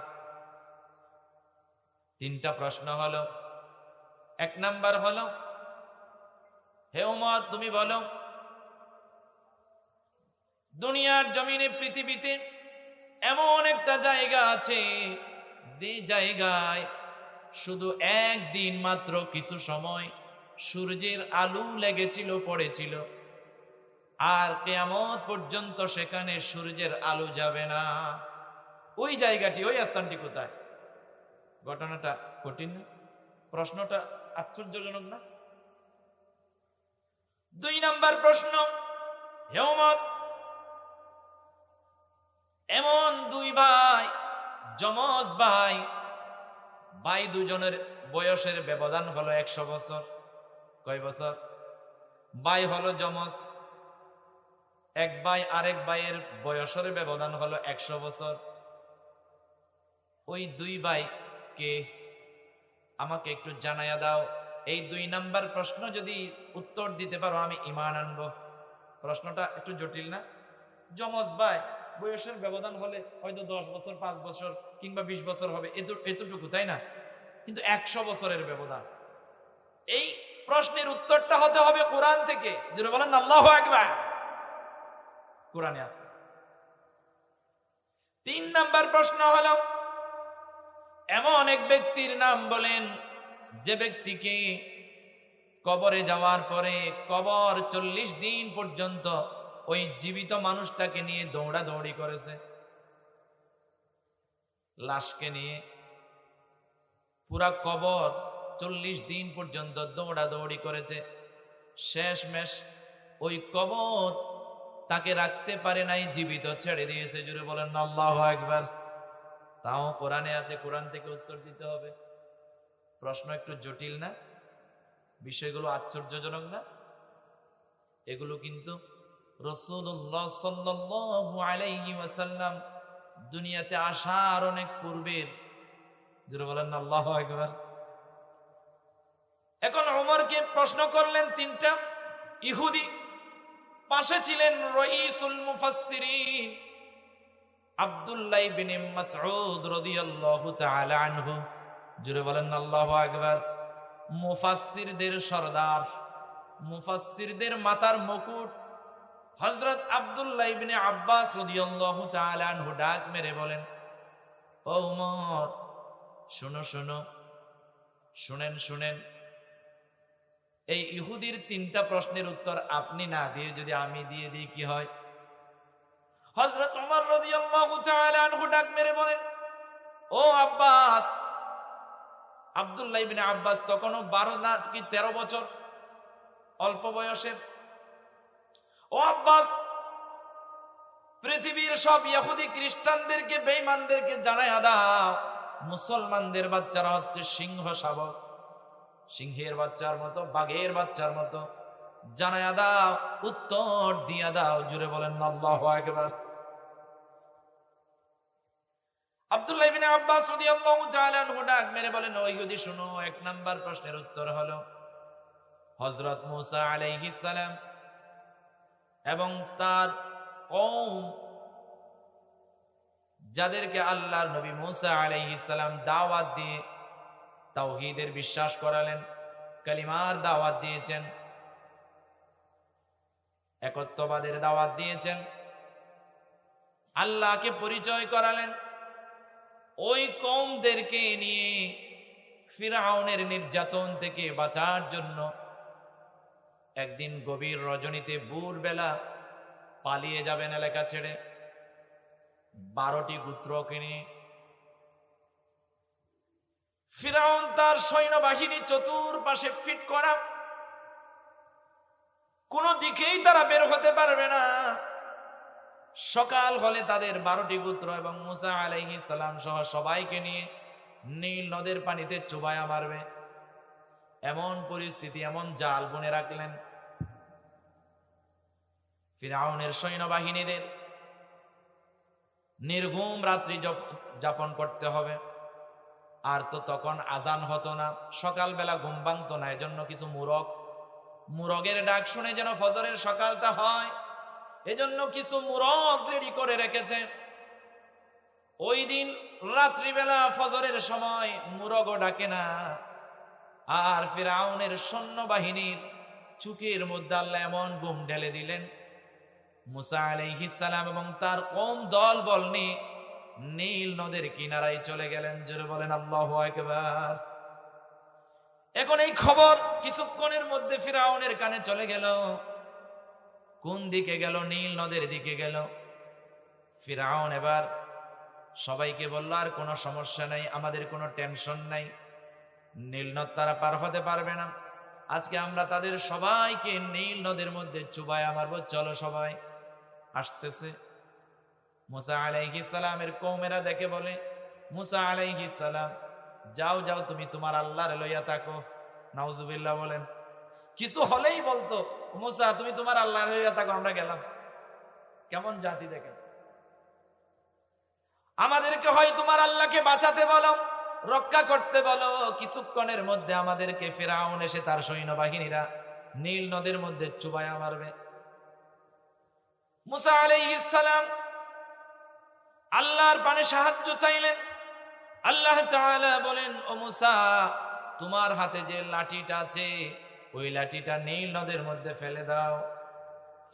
তিনটা প্রশ্ন হলো, এক নাম্বার হলো, হে ওমর তুমি বলো, দুনিয়ার জমিনে পৃথিবীতে এমন একটা জায়গা আছে যে জায়গায় শুধু একদিন মাত্র কিছু সময় সূর্যের আলো লেগেছিল, পড়েছিল, আর কিয়ামত পর্যন্ত সেখানে সূর্যের আলো যাবে না। ওই জায়গাটি, ওই স্থানটি কোথায়? ঘটনাটা কঠিন না? প্রশ্নটা আশ্চর্যজনক না? দুই নাম্বার প্রশ্ন, হে ওমর, এমন দুই ভাই, যমজ ভাই, ভাই দুজনের বয়সের ব্যবধান হলো 100 বছর। কয় বছর? ভাই হলো যমজ, এক ভাই আরেক ভাইয়ের বয়সের ব্যবধান হলো 100 বছর। ওই দুই ভাই কে? আমাকে একটু জানাইয়া দাও। এই দুই নাম্বার প্রশ্ন যদি উত্তর দিতে পারো, আমি ঈমান আনবো। প্রশ্নটা একটু জটিল না? যমজ ভাই, বয়সের ব্যবধান হলে হয়তো 10 বছর, 5 বছর কিংবা 20 বছর হবে, এতটুকু, তাই না? কিন্তু 100 বছরের ব্যবধান। এই প্রশ্নের উত্তরটা হতে হবে কোরআন থেকে। যেটা বলেন আল্লাহু আকবার। কোরআনে আছে। 3 নাম্বার প্রশ্ন হলো, এমন এক ব্যক্তির নাম বলেন যে ব্যক্তিকে কবরে যাওয়ার পরে কবর 40 দিন পর্যন্ত ওই জীবিত মানুষটাকে নিয়ে দৌড়াদৌড়ি করেছে, লাশকে নিয়ে পুরা কবর 40 দিন পর্যন্ত দৌড়াদৌড়ি করেছে। শেষমেশ ওই কবর তাকে রাখতে পারে নাই, জীবিত ছেড়ে দিয়েছে। জুড়ে বলেন আল্লাহু আকবার। তাও কোরআনে আছে, কোরআন থেকে উত্তর দিতে হবে। প্রশ্ন একটু জটিল না? বিষয়গুলো আশ্চর্যজনক না? এগুলো কিন্তু রাসূলুল্লাহ সাল্লাল্লাহু আলাইহি ওয়াসাল্লাম দুনিয়াতে আসার অনেক পূর্বের। যারা বলেন না আল্লাহু আকবার। এখন ওমরকে প্রশ্ন করলেন তিনটা ইহুদি, পাশে ছিলেন রাইসুল মুফাসসিরিন আব্দুল্লাহ ইবনে মাসউদ রাদিয়াল্লাহু তাআলা আনহু। জোরে বলেন না আল্লাহু আকবার। মুফাসসিরদের সরদার, মুফাসসিরদের মাথার মুকুট হযরত আব্দুল্লাহ ইবনে আব্বাস রাদিয়াল্লাহু তাআলা আনহু ডাক মেরে বলেন, ও ওমর, শুনো শুনো, শুনেন শুনেন, এই ইহুদির তিনটা প্রশ্নের উত্তর আপনি না দিয়ে যদি আমি দিয়ে দিই কি হয়? হযরত ওমর রাদিয়াল্লাহু তাআলা আনহু ডাক মেরে বলেন, ও আব্বাস। আব্দুল্লাহ ইবনে আব্বাস তখনও 12 না কি 13 বছর, অল্প বয়সের। ও আব্বাস, পৃথিবীর সব ইহুদি খ্রিস্টানদেরকে, বেঈমানদেরকে জানায়া দাও, মুসলমানদের বাচ্চারা হচ্ছে সিংহ শাবক, সিংহের বাচ্চার মতো, বাঘের বাচ্চার মতো। জানায়া দাও, উত্তর দিয়া দাও। জুড়ে বলেন আল্লাহু আকবার। আব্দুল্লাহ ইবনে আব্বাস রাদিয়াল্লাহু তাআলা আনহু ডাক মেরে বলেন, ও ইহুদি শুনো, এক নাম্বার প্রশ্নের উত্তর হলো হযরত মূসা আলাইহিস সালাম এবং তার কওম, যাদেরকে আল্লাহর নবী মূসা আলাইহিস সালাম দাওয়াত দিয়ে তাওহীদের বিশ্বাস করালেন, কালিমার দাওয়াত দিয়েছেন, একত্ববাদের দাওয়াত দিয়েছেন, আল্লাহকে পরিচয় করালেন, ওই কওমদেরকে নিয়ে ফিরআউনের নির্যাতন থেকে বাঁচার জন্য একদিন গভীর রজনীতে ভোরবেলা পালিয়ে যাবেন এলাকা ছেড়ে 12টি গোত্রকে নিয়ে। ফিরআউন তার সৈন্যবাহিনী চতুর্পাশে ফিট করা, কোন দিকেই তারা বের হতে পারবে না। সকাল হলে তাদের 12টি গোত্র এবং মূসা আলাইহিস সালাম সহ সবাইকে নিয়ে নীল নদের পানিতে চুবায়া মারবে, এমন পরিস্থিতি, এমন জাল বুনে রাখলেন। ফিরআউনের সৈন্যবাহিনীদের নির্ঘুম রাত্রি যাপন করতে হবে। আর তো তখন আজান হতো না, সকালবেলা ঘুম ভাঙতো না, এজন্য কিছু মুরগের ডাক শুনে যেন ফজরের সকালটা হয়, এজন্য কিছু মুরগ রেডি করে রেখেছে। ওই দিন রাত্রিবেলা ফজরের সময় মুরগও ডাকে না। আর ফিরআউনের সৈন্যবাহিনীর চোখের মধ্যে আল্লাহ এমন ঘুম ঢেলে দিলেন, মূসা আলাইহিস সালাম এবং তার কওম দল বল নিয়ে নীল নদের কিনারায় চলে গেলেন। জোরে বলেন আল্লাহু আকবার। এখন এই খবর কিছুক্ষণের মধ্যে ফিরআউনের কানে চলে গেল। কোন দিকে গেল? নীল নদের দিকে গেল। ফিরআউন এবার সবাইকে বলল, আর কোনো সমস্যা নাই, আমাদের কোনো টেনশন নাই, নীল নদ তারা পার হতে পারবে না। আজকে আমরা তাদের সবাইকে নীল নদের মধ্যে চুবায়া মারবো, চলো সবাই। আসতেছে মূসা আলাইহিস সালামের কওমেরা দেখে বলে, মূসা আলাইহিস সালাম, যাও যাও, তুমি তোমার আল্লাহর লইয়া থাকো। নাউজুবিল্লাহ বলেন। কিছু হলেই বলতো, মূসা তুমি তোমার আল্লাহর লইয়া থাকো, আমরা গেলাম। কেমন জাতি দেখেন। আমাদেরকে হয় তোমার আল্লাহকে বাঁচাতে বলো, রক্ষা করতে বলো, কিছুক্ষণের মধ্যে আমাদেরকে ফিরআউন এসে তার সৈন্যবাহিনীরা নীল নদের মধ্যে চুবায়া মারবে। মূসা আলাইহিস সালাম আল্লাহর পানে সাহায্য চাইলেন। আল্লাহ তাআলা বলেন, ও মূসা, তোমার হাতে যে লাঠিটা আছে, ওই লাঠিটা নীল নদের মধ্যে ফেলে দাও।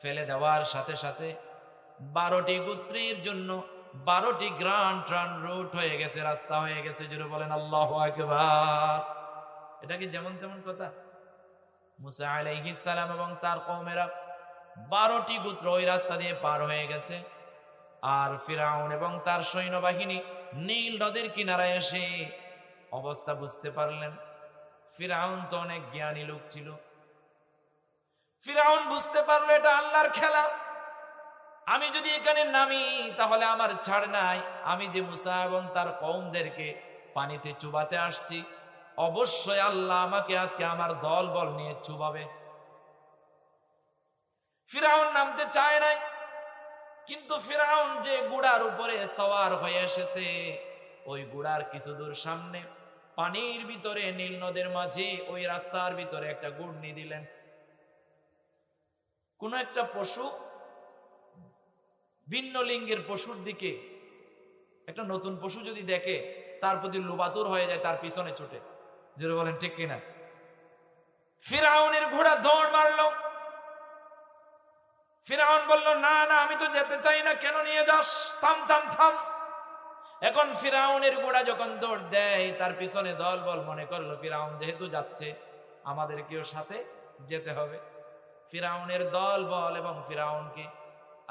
ফেলে দেওয়ার সাথে সাথে 12টি গোত্রের জন্য 12টি গ্রান্ড ট্রান রুট হয়ে গেছে, রাস্তা হয়ে গেছে। জোরে বলেন আল্লাহু আকবার। এটা কি যেমন তেমন কথা? মূসা আলাইহিস সালাম এবং তার কওমেরা 12টি গোত্র ওই রাস্তা দিয়ে পার হয়ে গেছে। আর ফিরআউন এবং তার সৈন্যবাহিনী নীল নদের কিনারায় এসে অবস্থা বুঝতে পারলেন। ফিরআউন তো অনেক জ্ঞানী লোক ছিল। ফিরআউন বুঝতে পারলো এটা আল্লাহর খেলা, আমি যদি এখানে নামি তাহলে আমার ছাড় নাই। আমি যে মূসা এবং তার কওমদেরকে পানিতে চুবাতে আসছি, অবশ্যই আল্লাহ আমাকে আজকে আমার দল বল নিয়ে চুবাবে। ফিরাউন নামতে চায় নাই, কিন্তু ফিরাউন যে ঘোড়ার উপরে সওয়ার হয়ে এসেছে, ওই ঘোড়ার কিছু দূর সামনে পানির ভিতরে নীল নদের মাঝে ওই রাস্তার ভিতরে একটা ঘূর্ণি দিলেন। কোন একটা পশু, ভিন্ন লিঙ্গের পশুর দিকে একটা নতুন পশু যদি দেখে, তার প্রতি লোবাতুর হয়ে যায়, তার পিছনে ছুটে। জোরে বলেন ঠিক কিনা? ফিরাউনের ঘোড়া দৌড় মারলো। ফিরাউন বলল, না না, আমি তো যেতে চাই না, কেন নিয়ে যাস? থাম থাম থাম। এখন ফিরাউনের ঘোড়া যখন দৌড় দেয়, তার পিছনে দল বল মনে করলো ফিরাউন যেহেতু যাচ্ছে, আমাদেরকেও সাথে যেতে হবে। ফিরাউনের দল বল এবং ফিরাউনকে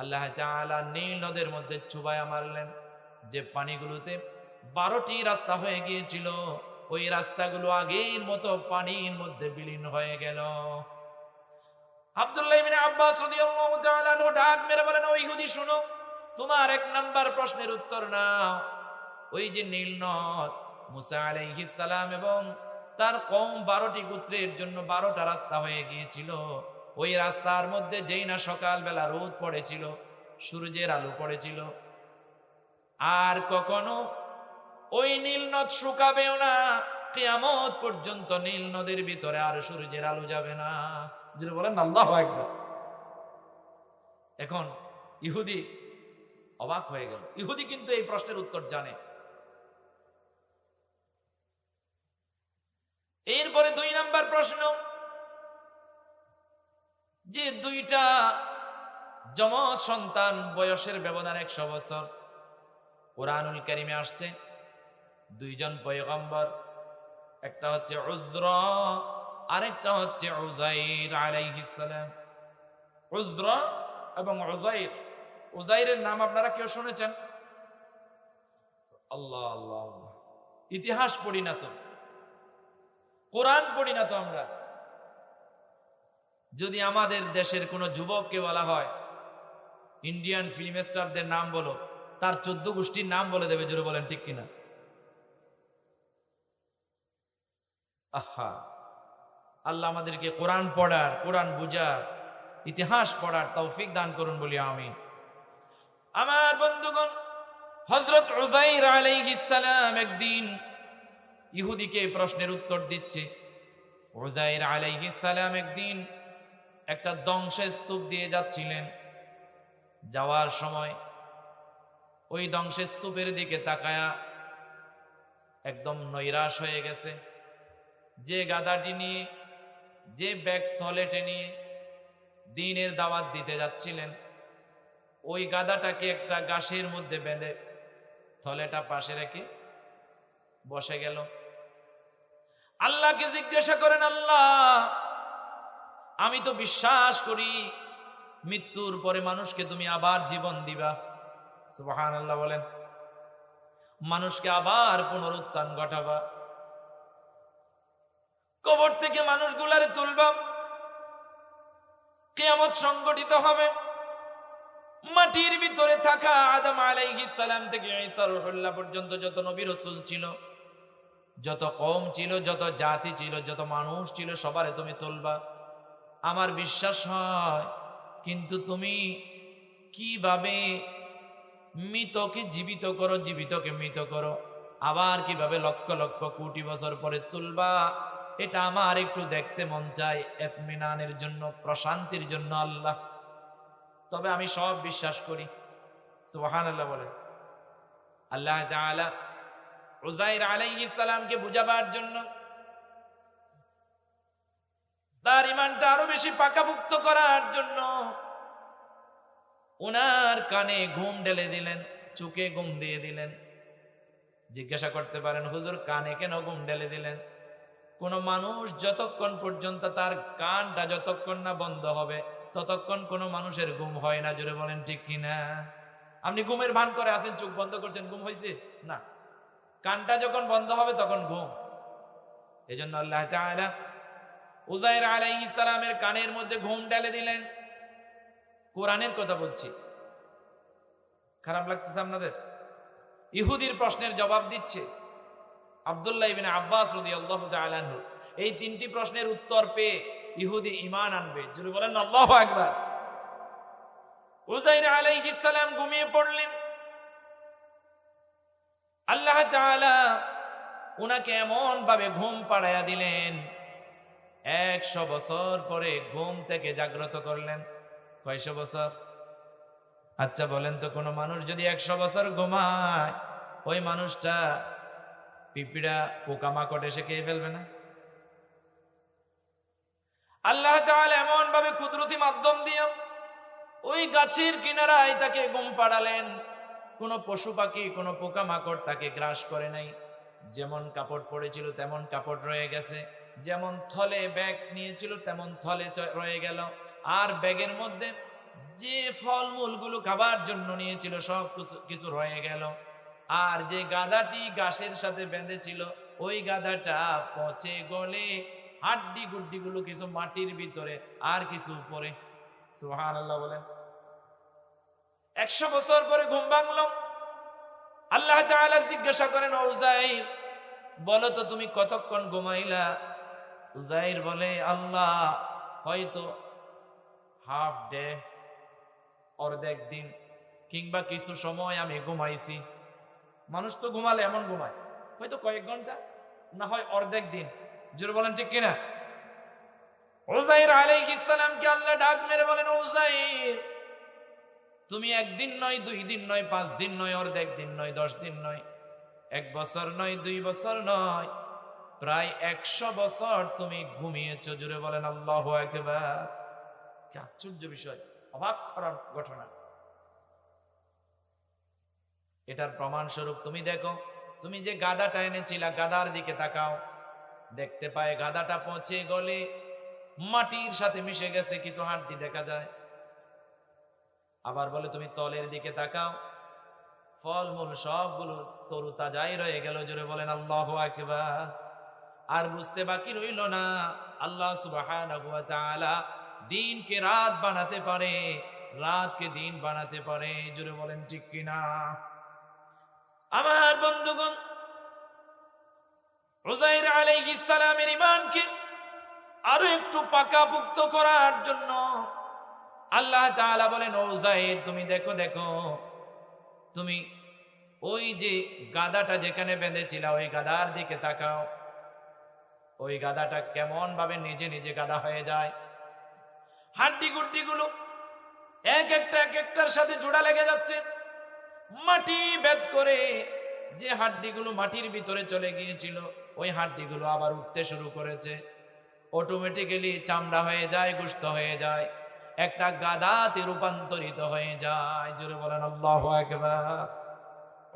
আল্লাহ তাআলা নীল নদের মধ্যে চুবায়া মারলেন। যে পানিগুলোতে 12টি রাস্তা হয়ে গিয়েছিল, ওই রাস্তাগুলো আগের মতো পানির মধ্যে বিলীন হয়ে গেল। আব্দুল্লাহ ইবনে আব্বাস রাদিয়াল্লাহু তাআলা আনহু ডাক মেরে বলেন, ও ইহুদি শুনো, তোমার 1 নাম্বার প্রশ্নের উত্তর নাও। ওই যে নীল নদ, মুসা আলাইহিস সালাম এবং তার কওম 12টি গোত্রের জন্য 12টা রাস্তা হয়ে গিয়েছিল। ওই রাস্তার মধ্যে যেই না সকালবেলা রোদ পড়েছিল, সূর্যের আলো পড়েছিল, আর কখনো ওই নীল নদ শুকাবেও না। কিয়ামত পর্যন্ত নীল নদের ভিতরে আর সূর্যের আলো যাবে না। যিনি বলেন আল্লাহু আকবার। এখন ইহুদি অবাক হয়ে গেল। ইহুদি কিন্তু এই প্রশ্নের উত্তর জানে। এরপরে 2 নাম্বার প্রশ্ন, যে 2টা যমজ সন্তান, বয়সের ব্যবধান 100 বছর। কুরআনুল কারীমে আসছে 2 জন পয়গম্বর, একটা হচ্ছে উযরা, আরেকটা হচ্ছে উযাইর আলাইহিস সালাম। উযরা এবং উযাইর। উযাইরের নাম আপনারা কেউ শুনেছেন? আল্লাহ আল্লাহ আল্লাহ। ইতিহাস পড়ি না তো, কোরআন পড়ি না তো আমরা। যদি আমাদের দেশের কোন যুবককে বলা হয় ইন্ডিয়ান ফিল্ম স্টারদের নাম বলো, তার 14 গোষ্ঠীর নাম বলে দেবে। জোরে বলেন ঠিক কিনা? আহা, আল্লাহ আমাদেরকে কোরআন পড়ার, কোরআন বুঝার, ইতিহাস পড়ার তৌফিক দান করুন বলি আমিন। আমার বন্ধুগণ, হযরত উযাইর আলাইহিস সালাম একদিন ইহুদিকে প্রশ্নের উত্তর দিচ্ছে। উযাইর আলাইহিস সালাম একদিন একটা ধ্বংসস্তূপ দিয়ে যাচ্ছিলেন। যাওয়ার সময় ওই ধ্বংসস্তূপের দিকে তাকায়া একদম নৈরাশ হয়ে গেছে। যে গাধাটি নিয়ে, যে ব্যাগ তলেটে নিয়ে দ্বীনের দাওয়াত দিতে যাচ্ছিলেন, ওই গাধাটাকে একটা গাছের মধ্যে বেঁধে থলেটা পাশে রেখে বসে গেল। আল্লাহকে জিজ্ঞাসা করেন, আল্লাহ, আমি তো বিশ্বাস করি মৃত্যুর পরে মানুষকে তুমি আবার জীবন দিবা। সুবহানাল্লাহ বলেন। মানুষকে আবার পুনরুত্থান ঘটাবা, কবর থেকে মানুষগুলারে তুলবা, কিয়ামত সংগঠিত হবে। মাটির ভিতরে থাকা আদম আলাইহিস সালাম থেকে ঈসা রূহুল্লাহ পর্যন্ত যত নবী রাসূল ছিল, যত কওম ছিল, যত জাতি ছিল, যত মানুষ ছিল, সবারে তুমি তুলবা। আমার বিশ্বাস হয়, কিন্তু তুমি কিভাবে মৃতকে জীবিত করো, জীবিতকে মৃত করো, আবার কিভাবে লক্ষ লক্ষ কোটি বছর পরে তুলবা, এটা আমার একটু দেখতে মন চায়, ইতমিনানের জন্য, প্রশান্তির জন্য আল্লাহ। তবে আমি সব বিশ্বাস করি। সুবহানাল্লাহ বলেন। আল্লাহ তাআলা উযাইর আলাইহিস সালামকে বুঝাবার জন্য, তার ঈমানটা আরো বেশি পাকাপোক্ত করার জন্য ওনার কানে ঘুম ঢেলে দিলেন, চোখে ঘুম দিয়ে দিলেন। জিজ্ঞাসা করতে পারেন, হুজুর কানে কেন ঘুম ঢেলে দিলেন? কোন মানুষ যতক্ষণ পর্যন্ত তার কানটা যতক্ষণ না বন্ধ হবে, ততক্ষণ কোন মানুষের ঘুম হয় না। জোরে বলেন ঠিক কিনা? আপনি ঘুমের ভান করে আছেন, চোখ বন্ধ করছেন, ঘুম হয়েছে না। কানটা যখন বন্ধ হবে তখন ঘুম। এজন্য আল্লাহ তাআলা উযাইর আলাইহিস সালামের কানের মধ্যে ঘুম ঢেলে দিলেন। কোরআনের কথা বলছি, খারাপ লাগতেছে আপনাদের? ইহুদির প্রশ্নের জবাব দিচ্ছে আব্দুল্লাহ ইবনে আব্বাস রাদিয়াল্লাহু তাআলা আনহু। এই 3টি প্রশ্নের উত্তর পেয়ে ইহুদি ঈমান আনবে। যদি বলেন আল্লাহু আকবার। উযাইর আলাইহিস সালাম ঘুমিয়ে পড়লেন। আল্লাহ তাআলা উনাকে এমন ভাবে ঘুম পাড়াইয়া দিলেন, 100 বছর পরে ঘুম থেকে জাগ্রত করলেন। কয়শো বছর? আচ্ছা বলেন তো, কোন মানুষ যদি 100 বছর ঘুমায়, ওই মানুষটা পিঁপড়া পোকামাকড় এসে খেয়ে ফেলবে না? আল্লাহ তাআলা এমন ভাবে কুদরতি মাধ্যম দিয়ে ওই গাছের কিনারায় তাকে ঘুম পাড়ালেন। কোন পশু পাখি, কোন পোকামাকড় তাকে গ্রাস করে নাই। যেমন কাপড় পরেছিল তেমন কাপড় রয়ে গেছে, যেমন থলে ব্যাগ নিয়েছিল তেমন থলে রয়ে গেল। আর ব্যাগের মধ্যে যে ফলমূলগুলো খাবার জন্য নিয়েছিল সব কিছু রয়ে গেল। আর যে গাধাটি গাছের সাথে বেঁধেছিল, ওই গাধাটা পচে গলে হাড্ডি গুড্ডি গুলো কিছু মাটির ভিতরে আর কিছু উপরে। সুবহানাল্লাহ বলেন। 100 বছর পরে ঘুম ভাঙলো। আল্লাহ তাআলা জিজ্ঞাসা করেন, ও উযাইর, বলো তো তুমি কতক্ষণ ঘুমাইলা? উযাইর বলে, আল্লাহ হয়তো হাফ ডে, অর্ধেক দিন, কিংবা কিছু সময় আমি ঘুমাইছি। মানুষ তো ঘুমালে এমন ঘুমায়, হয়তো কয়েক ঘন্টা, না হয় অর্ধেক দিন। জোরে বলেন ঠিক কিনা? উযাইর আলাইহিস সালামকে আল্লাহ ডাক মেরে বলেন, উযাইর, তুমি একদিন নয়, 2 দিন নয়, 5 দিন নয়, অর্ধেক দিন নয়, 10 দিন নয়, 1 বছর নয়, 2 বছর নয়, প্রায় 100 বছর তুমি ঘুমিয়েছো। জোরে বলেন আল্লাহু আকবার। কি আশ্চর্য বিষয়, অবাক করার ঘটনা। এটার প্রমাণ স্বরূপ তুমি দেখো, তুমি যে গাধাটা এনেছিলা, গাধার দিকে তাকাও, দেখতে পায় গাধাটা পচে গলে মাটির সাথে মিশে গেছে, কিছু হাড্ডি দেখা যায়। আবার বলে তুমি তলের দিকে তাকাও, ফলমূল সবগুলো তরু তাজাই রয়ে গেল। জোরে বলেন আল্লাহু আকবার। আর বুঝতে বাকি রইল না, আল্লাহ সুবহানাহু ওয়া তাআলা দিনকে রাত বানাতে পারে, রাতকে দিন বানাতে পারে। জোরে বলেন ঠিক কিনা? আমার বন্ধুগণ, উযাইর আলাইহিস সালামের ঈমানকে আরো একটু পাকাপোক্ত করার জন্য আল্লাহ তাআলা বলেন, ও উযাইর, তুমি দেখো, তুমি ওই যে গাধাটা যেখানে বেঁধেছিল, ওই গাধার দিকে তাকাও। ওই গাধাটা কেমন ভাবে নিজে নিজে গাধা হয়ে যায়। হাড্ডি গুড্ডি গুলো এক একটার সাথে জোড়া লেগে যাচ্ছে। মাটি ভেদ করে যে হাড্ডিগুলো মাটির ভিতরে চলে গিয়েছিল, ওই হাড্ডিগুলো আবার উঠতে শুরু করেছে। অটোমেটিক্যালি চামড়া হয়ে যায়, গোশত হয়ে যায়, একটা গাধাতে রূপান্তরিত হয়ে যায়। জোরে বলেন আল্লাহু আকবার।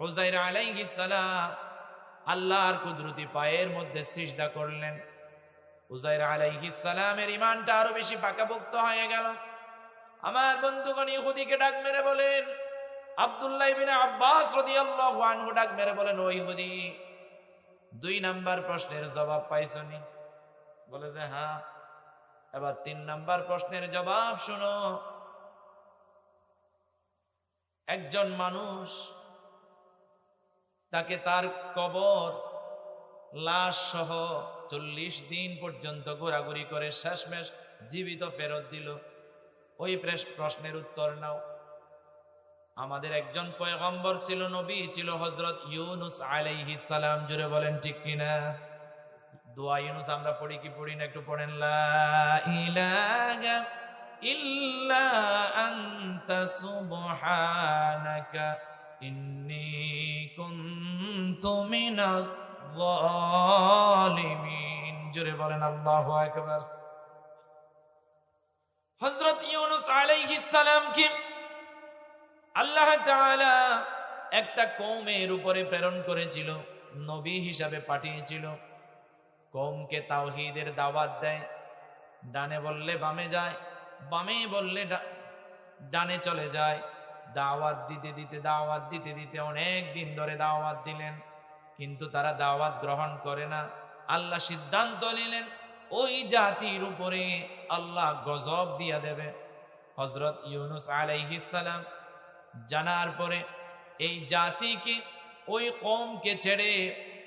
উযাইর আলাইহিস সালাম আল্লাহর কুদরতি পায়ের মধ্যে সিজদা করলেন। উযাইর আলাইহিস সালামের ঈমানটা আরো বেশি পাকাপোক্ত হয়ে গেল। আমার বন্ধুগণ, ইহুদিকে ডাক মেরে বলেন, আব্দুল্লাহ ইবনে আব্বাস রাদিয়াল্লাহু আনহু ডাক মেরে বলেন, ও ইহুদি, 2 নাম্বার প্রশ্নের জবাব পাইছনি? বলে যে হ্যাঁ। এবার 3 নাম্বার প্রশ্নের জবাব শুনো। একজন মানুষ, তাকে তার কবর লাশ সহ 40 দিন পর্যন্ত ঘোরাঘুরি করে শেষমেশ জীবিত ফেরত দিল। ওই প্রশ্নের উত্তর নাও। আমাদের একজন পয়গম্বর ছিল, নবী ছিল, হযরত ইউনূস আলাইহিস সালাম। জোরে বলেন ঠিক কিনা? দোয়া ইউনূস আমরা পড়ি কি পড়ি না? একটু পড়েন, লা ইলাহা ইল্লা আনতা সুবহানাকা ইন্নী কুনতু মিনাজ জালিমিন। জোরে বলেন আল্লাহু আকবার। হযরত ইউনূস আলাইহিস সালামকে আল্লাহ তাআলা একটা কওমের উপরে প্রেরণ করেছিল, নবী হিসাবে পাঠিয়েছিল। কওমকে তাওহীদের দাওয়াত দেয়, ডানে বললে বামে যায়, বামে বললে ডানে চলে যায়। দাওয়াত দিতে দিতে অনেক দিন ধরে দাওয়াত দিলেন, কিন্তু তারা দাওয়াত গ্রহণ করে না। আল্লাহ সিদ্ধান্ত নিলেন, ওই জাতির উপরে আল্লাহ গজব দিয়া দেবে। হযরত ইউনূস আলাইহিস সালাম জানার পরে এই জাতিকে, ওই কওমকে ছেড়ে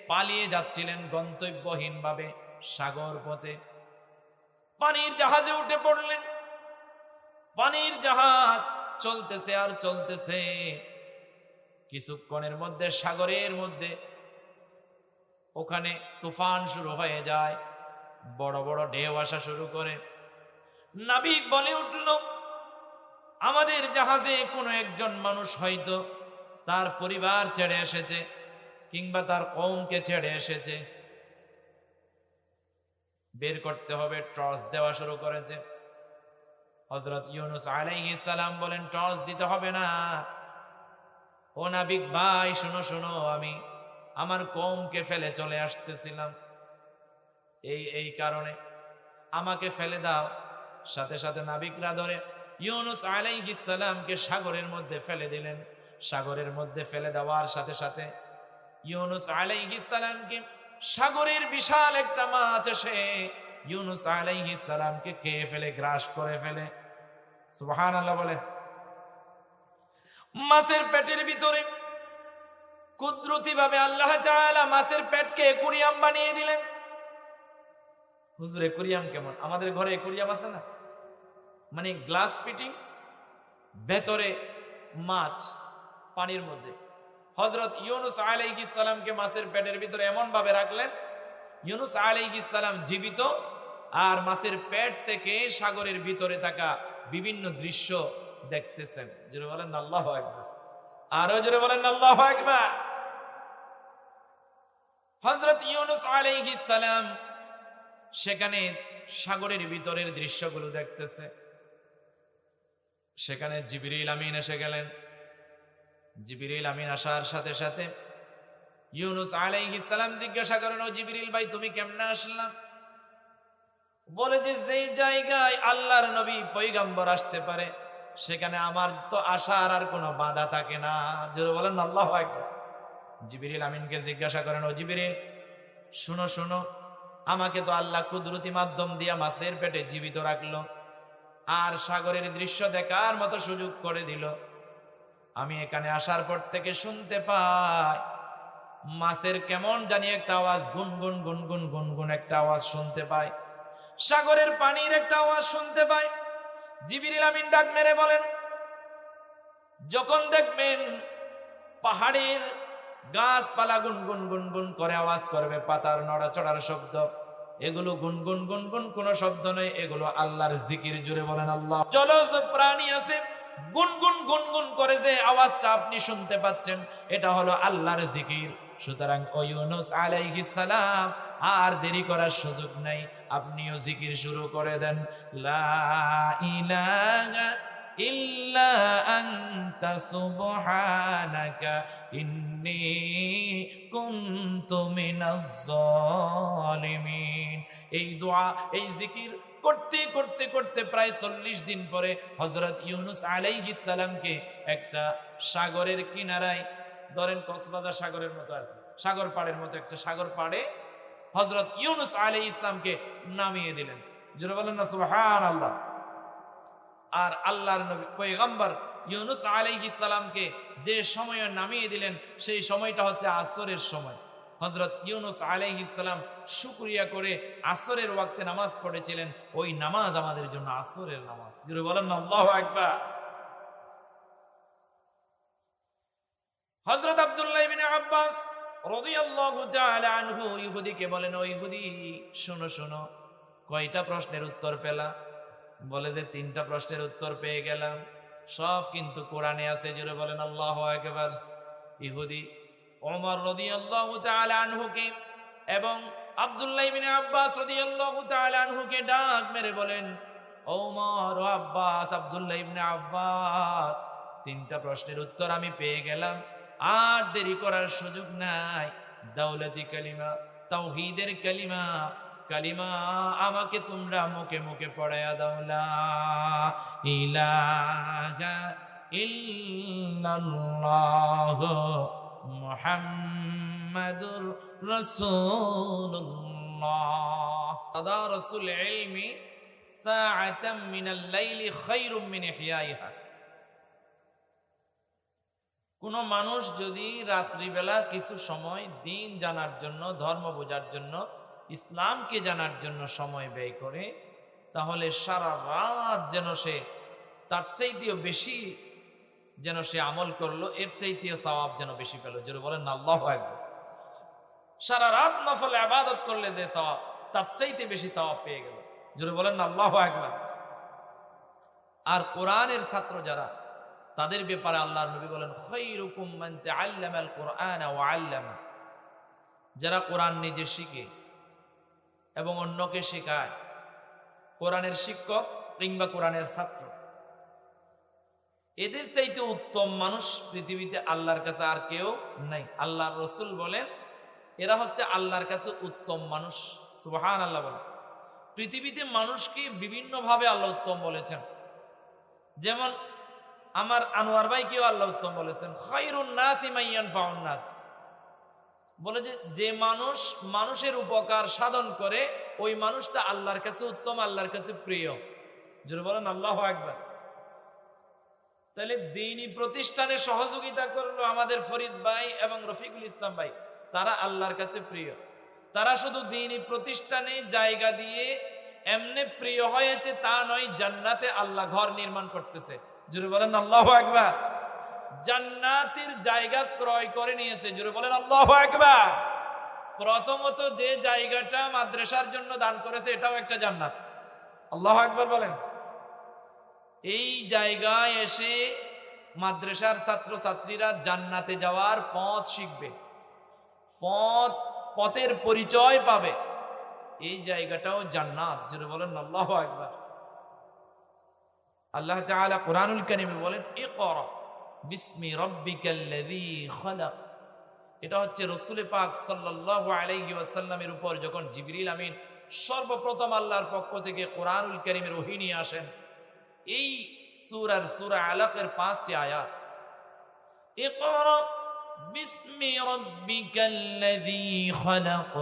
পালিয়ে যাচ্ছিলেন গন্তব্যহীন ভাবে সাগর পথে। পানির জাহাজে উঠে পড়লেন। পানির জাহাজ চলতেছে আর চলতেছে। কিছুক্ষণের মধ্যে সাগরের মধ্যে ওখানে তুফান শুরু হয়ে যায়, বড় বড় ঢেউ আসা শুরু করে। নাবিক বলে উঠল, আমাদের জাহাজে কোনো একজন মানুষ হয়তো তার পরিবার ছেড়ে এসেছে কিংবা তার কওমকে ছেড়ে এসেছে, বের করতে হবে। টর্চ দেওয়া শুরু করেছে। হযরত ইউনূস আলাইহিস সালাম বলেন, টর্চ দিতে হবে না। ও নাবিক ভাই, শোনো শোনো, আমি আমার কওমকে ফেলে চলে আসতেছিলাম, এই কারণে আমাকে ফেলে দাও। সাথে সাথে নাবিকরা ধরে ইউনূস আলাইহিস সালামকে সাগরের মধ্যে ফেলে দিলেন। সাগরের মধ্যে ফেলে দেওয়ার সাথে সাথে ইউনূস আলাইহিস সালামকে সাগরের বিশাল একটা মাছ এসে ইউনূস আলাইহিস সালামকে খেয়ে ফেলে, গ্রাস করে ফেলে। সুবহানাল্লাহ বলে। মাছের পেটের ভিতরে কুদরতি ভাবে আল্লাহ তাআলা মাছের পেটকে অ্যাকুরিয়াম বানিয়ে দিলেন। হুজুর, অ্যাকুরিয়াম কেমন? আমাদের ঘরে অ্যাকুরিয়াম আছে না, মানে গ্লাস ফিটিং, ভেতরে মাছ পানির মধ্যে। হযরত ইউনূস আলাইহিস সালামকে মাছের পেটের ভিতরে এমন ভাবে রাখলেন, ইউনূস আলাইহিস সালাম জীবিত, আর মাছের পেট থেকে সাগরের ভিতরে থাকা বিভিন্ন দৃশ্য দেখতেছেন। জোরে বলেন আল্লাহু আকবার। আরো জোরে বলেন আল্লাহু আকবার। হযরত ইউনূস আলাইহিস সালাম সেখানে সাগরের ভিতরের দৃশ্যগুলো দেখতেছে। সেখানে জিবরিল আমিন এসে গেলেন। জিবরিল আমিন আসার সাথে সাথে ইউনূস আলাইহিস সালাম জিজ্ঞাসা করেন, ও জিবরিল ভাই, তুমি কেমনে আসলা? বলে যে, যেই জায়গায় আল্লাহর নবী পয়গম্বর আসতে পারে সেখানে আমার তো আসার আর কোনো বাধা থাকে না। জোরে বলেন আল্লাহু আকবার। জিবরিল আমিনকে জিজ্ঞাসা করেন, ও জিবরিল, শুনো শুনো, আমাকে তো আল্লাহ কুদরতি মাধ্যম দিয়া মাছের পেটে জীবিত রাখলো আর সাগরের দৃশ্য দেখার মতো সুযোগ করে দিল। আমি এখানে আসার পর থেকে শুনতে পাই মাছের কেমন জানি একটা আওয়াজ, গুনগুন গুনগুন গুনগুন একটা আওয়াজ শুনতে পাই, সাগরের পানির একটা আওয়াজ শুনতে পাই। জিবরিল আমিন ডাক মেরে বলেন, যখন দেখবেন পাহাড়ের গাছপালা গুনগুন গুনগুন করে আওয়াজ করবে, পাতার নড়াচড়ার শব্দ, এগুলো গুনগুন গুনগুন কোনো শব্দ নয়, এগুলো আল্লাহর জিকির। জুড়ে বলেন আল্লাহ। জলজ প্রাণী আছে, গুনগুন গুনগুন করে যে আওয়াজটা আপনি শুনতে পাচ্ছেন, এটা হলো আল্লাহর জিকির। সুতরাং ও ইউনূস আলাইহিস সালাম, আর দেরি করার সুযোগ নাই, আপনিও জিকির শুরু করে দেন। লা ইলাহা ইল্লা আনতা সুবহানাকা ইন্নী কুনতু মিনাজ জালিমিন। এই দোয়া, এই জিকির করতে করতে করতে প্রায় 40 দিন পরে হযরত ইউনূস আলাইহিস সালামকে একটা সাগরের কিনারায়, ধরেন কক্সবাজার সাগরের মতো আর সাগর পাড়ের মতো একটা সাগর পাড়ে হযরত ইউনূস আলাইহিস সালামকে নামিয়ে দিলেন। জোরে বলেন না সুবহানাল্লাহ। আর আল্লাহর নবী পয়গম্বর ইউনূস আলাইহিস সালামকে যে সময়ে নামিয়ে দিলেন সেই সময়টা হচ্ছে আসরের সময়। হযরত ইউনূস আলাইহিস সালাম শুকরিয়া করে আসরের ওয়াক্তে নামাজ পড়েছিলেন। ওই নামাজ আমাদের জন্য আসরের নামাজ। জোরে বলেন না আল্লাহু আকবার। হযরত আব্দুল্লাহ ইবনে আব্বাস রাদিয়াল্লাহু তাআলা আনহু ইহুদিকে বলেন, ও ইহুদি, শোনো শোনো, কয়টা প্রশ্নের উত্তর পেলা? বলে যে 3টা প্রশ্নের উত্তর পেয়ে গেলাম, সব কিন্তু কোরআনে আছে। জোরে বলেন আল্লাহু আকবার। ইহুদি ওমর রাদিয়াল্লাহু তাআলা আনহুকে এবং আব্দুল্লাহ ইবনে আব্বাস রাদিয়াল্লাহু তাআলা আনহুকে ডাক মেরে বলেন, ওমর ও আব্বাস, আব্দুল্লাহ ইবনে আব্বাস, 3টা প্রশ্নের উত্তর আমি পেয়ে গেলাম, আর দেরি করার সুযোগ নাই। দাওলাতি কালিমা, তাওহীদের কালিমা, কালিমা আমাকে তোমরা মুখে মুখে পড়ায়া দাও। লা ইলাহা ইল্লাল্লাহ মুহাম্মাদুর রাসূলুল্লাহ। তাদারুসুল ইলমি সাআতাম মিনাল লাইলি খায়রুম মিন ইহয়াইহা। কোন মানুষ যদি রাত্রিবেলা কিছু সময় দিন জানার জন্য, ধর্ম বোঝার জন্য, ইসলামকে জানার জন্য সময় ব্যয় করে, তাহলে সারা রাত যেন সে তার চাইতেও বেশি যেন সে আমল করলো এর চাইতে সওয়াব যেন বেশি পেল। জোরে বলেন না আল্লাহু আকবার। সারা রাত নফল ইবাদত করলে যে সওয়াব তার চাইতে বেশি সওয়াব পেয়ে গেল। জোরে বলেন না আল্লাহু আকবার। আর কোরআনের ছাত্র যারা, তাদের ব্যাপারে আল্লাহর নবী বলেন খায়রুকুম মান তাআল্লামাল কুরআনা ওয়া আল্লামা, যারা কোরআন নিজে শিখে এবং অন্যকে শেখায়, কোরআনের শিক্ষক কিংবা কোরআনের ছাত্র, এদের চাইতে উত্তম মানুষ পৃথিবীতে আল্লাহর কাছে আর কেউ নাই। আল্লাহর রাসূল বলেন এরা হচ্ছে আল্লাহর কাছে উত্তম মানুষ। সুবহানাল্লাহ বলেন। পৃথিবীতে মানুষকে বিভিন্ন ভাবে আল্লাহ উত্তম বলেছেন। যেমন আমার আনোয়ার ভাইকেও আল্লাহ উত্তম বলেছেন, খায়রুন নাসি মান ইয়ানফাউন নাস, বলে যে মানুষ মানুষের উপকার সাধন করে ওই মানুষটা আল্লাহর কাছে উত্তম, আল্লাহর কাছে প্রিয়। যদি বলেন আল্লাহু আকবার। তাহলে দ্বীনি প্রতিষ্ঠানে সহযোগিতা করলো আমাদের ফরিদ ভাই এবং রফিকুল ইসলাম ভাই, তারা আল্লাহর কাছে প্রিয়। তারা শুধু দ্বীনি প্রতিষ্ঠানে জায়গা দিয়ে এমনি প্রিয় হয়েছে তা নয়, জান্নাতে আল্লাহ ঘর নির্মাণ করতেছে। জোরে বলেন আল্লাহু আকবার। জান্নাতের জায়গা ক্রয় করে নিয়েছে। জোরে বলেন আল্লাহু আকবার। প্রথমত যে জায়গাটা মাদ্রাসার জন্য দান করেছে এটাও একটা জান্নাত। আল্লাহু আকবার বলেন। এই জায়গায় এসে মাদ্রাসার ছাত্র ছাত্রীরা জান্নাতে যাওয়ার পথ শিখবে, পথের পরিচয় পাবে। এই জায়গাটাও জান্নাত। জোরে বলেন আল্লাহু আকবার। আল্লাহ তাআলা কুরআনুল কারীমে বলেন ইকরা বিসমি রাব্বিকাল্লাযী খালাক। এটা হচ্ছে রাসূল পাক সাল্লাল্লাহু আলাইহি ওয়াসাল্লামের উপর যখন জিবরিল আমিন সর্বপ্রথম আল্লাহর পক্ষ থেকে কুরআনুল কারীমের ওহী নিয়ে আসেন। এই সূরা আলাকের 5টি আয়াত। ইকরা বিসমি রাব্বিকাল্লাযী খালাক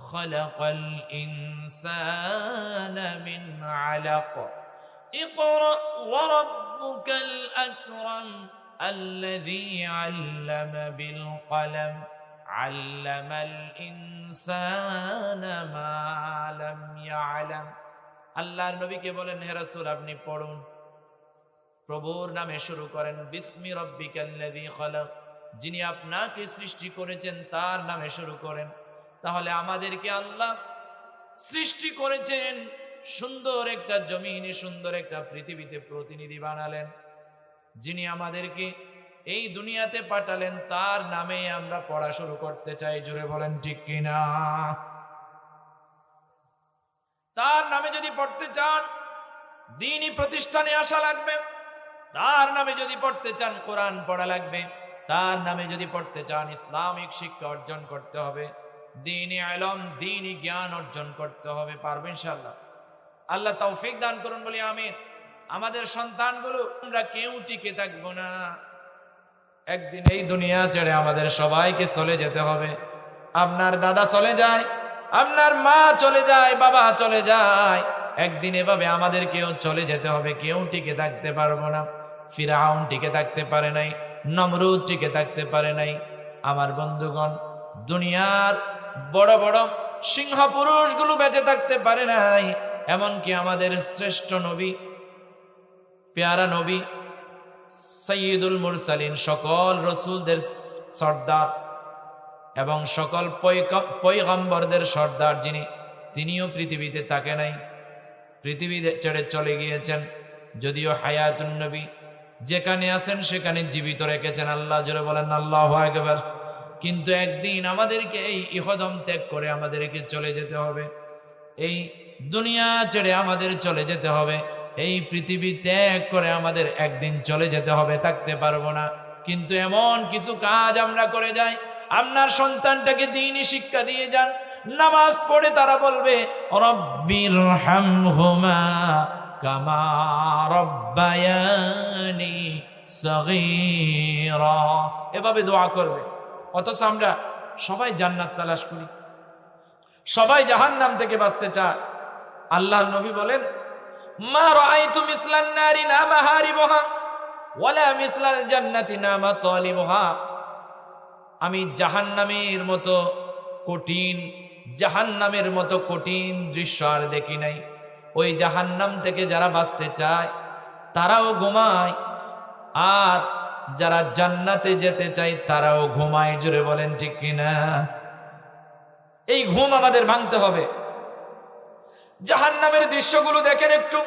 খালাকাল ইনসানা মিন আলাক اقرأ وربك الأكرم الذي علم بالقلم علم الإنسان ما لم يعلم। আল্লাহর নবীকে বলেন হে রাসূল আপনি পড়ুন, প্রভুর নামে শুরু করেন। বিসমি রাব্বিকাল্লাযী খালাক, যিনি আপনাকে সৃষ্টি করেছেন তার নামে শুরু করেন। তাহলে আমাদেরকে আল্লাহ সৃষ্টি করেছেন, সুন্দর একটা জমিনে, সুন্দর একটা পৃথিবীতে প্রতিনিধি বানালেন। যিনি আমাদেরকে এই দুনিয়াতে পাঠালেন তার নামে আমরা পড়া শুরু করতে চাই। জোরে বলেন ঠিক কিনা? তার নামে যদি পড়তে চান দ্বীনি প্রতিষ্ঠানে আসা লাগবে, তার নামে যদি পড়তে চান কোরআন পড়া লাগবে, তার নামে যদি পড়তে চান ইসলামিক শিক্ষা অর্জন করতে হবে, দ্বীনি ইলম দ্বীনি জ্ঞান অর্জন করতে হবে। পারবেন ইনশাআল্লাহ। আল্লাহ তৌফিক দান করুন বলি আমিন। আমাদের সন্তানগুলো আমরা কেউ টিকে থাকবো না, একদিন এই দুনিয়া ছেড়ে আমাদের সবাইকে চলে যেতে হবে। আপনার দাদা চলে যায়, আপনার মা চলে যায়, বাবা চলে যায়, একদিন এভাবে আমাদের কেউ চলে যেতে হবে। কেউ টিকে থাকতে পারবো না। ফিরআউন টিকে থাকতে পারে নাই, নমরুদ টিকে থাকতে পারে নাই। আমার বন্ধুগণ, দুনিয়ার বড় বড় সিংহ পুরুষগুলো বেঁচে থাকতে পারে নাই। এমনকি আমাদের শ্রেষ্ঠ নবী, পেয়ারা নবী, সাইয়্যিদুল মুরসালিন, সকল রাসূলদের সর্দার এবং সকল পয়গম্বরদের সর্দার যিনি, তিনিও পৃথিবীতে থাকে নাই, পৃথিবী ছেড়ে চলে গিয়েছেন। যদিও হায়াতুন নবী যেখানে আছেন সেখানে জীবিত রেখেছেন আল্লাহ। জোরে বলেন আল্লাহু আকবার। কিন্তু একদিন আমাদেরকে এই ইহদম ত্যাগ করে আমাদেরকে চলে যেতে হবে। এই দুনিয়া ছেড়ে আমাদের চলে যেতে হবে। এই পৃথিবী ত্যাগ করে আমাদের একদিন চলে যেতে হবে, থাকতে পারবো না। কিন্তু এমন কিছু কাজ আমরা করে যাই। আপনার সন্তানটাকে দ্বীনি শিক্ষা দিয়ে যান, নামাজ পড়ে তারা বলবে রব্বিরহামহুমা কামা রব্বায়ানি সগীরা, এভাবে দোয়া করবে। অথচ আমরা সবাই জান্নাত তালাশ করি, সবাই জাহান্নাম থেকে বাঁচতে চায়। আল্লাহর নবী বলেন মা রাআইতু মিসলান নারি না মাহারিবুহা ওয়ালা মিসলাল জান্নাতি না মাতালিবুহা। আমি জাহান্নামের মতো কঠিন দৃশ্য আর দেখি নাই। ওই জাহান্নাম থেকে যারা বাঁচতে চায় তারাও ঘুমায়, আর যারা জান্নাতে যেতে চায় তারাও ঘুমায়, জোরে বলেন ঠিক কিনা? এই ঘুম আমাদের ভাঙতে হবে। জাহান্নামের দৃশ্যগুলো দেখেন একটু।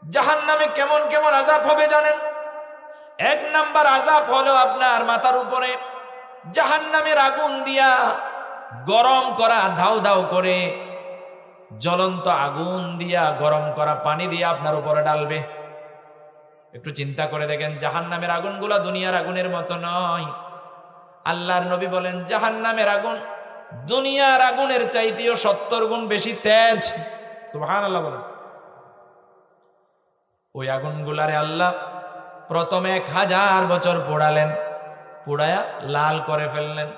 জাহান্নামে কেমন কেমন আযাব হবে জানেন? এক নাম্বার আযাব হলো আপনার মাথার উপরে জাহান্নামের আগুন দিয়া গরম করা, ধাউ ধাউ করে জ্বলন্ত আগুন দিয়া গরম করা পানি দিয়ে আপনার উপরে ডালবে। একটু চিন্তা করে দেখেন, জাহান্নামের আগুনগুলা দুনিয়ার আগুনের মতো নয়। আল্লাহর নবী বলেন জাহান্নামের আগুন দুনিয়ার আগুনের চাইতেও 70 গুণ বেশি তেজ। সুবহানাল্লাহ বলেন। ওই আগুনগুলারে আল্লাহ প্রথমে 1000 বছর পোড়ালেন, পোড়ায়া লাল করে ফেললেন।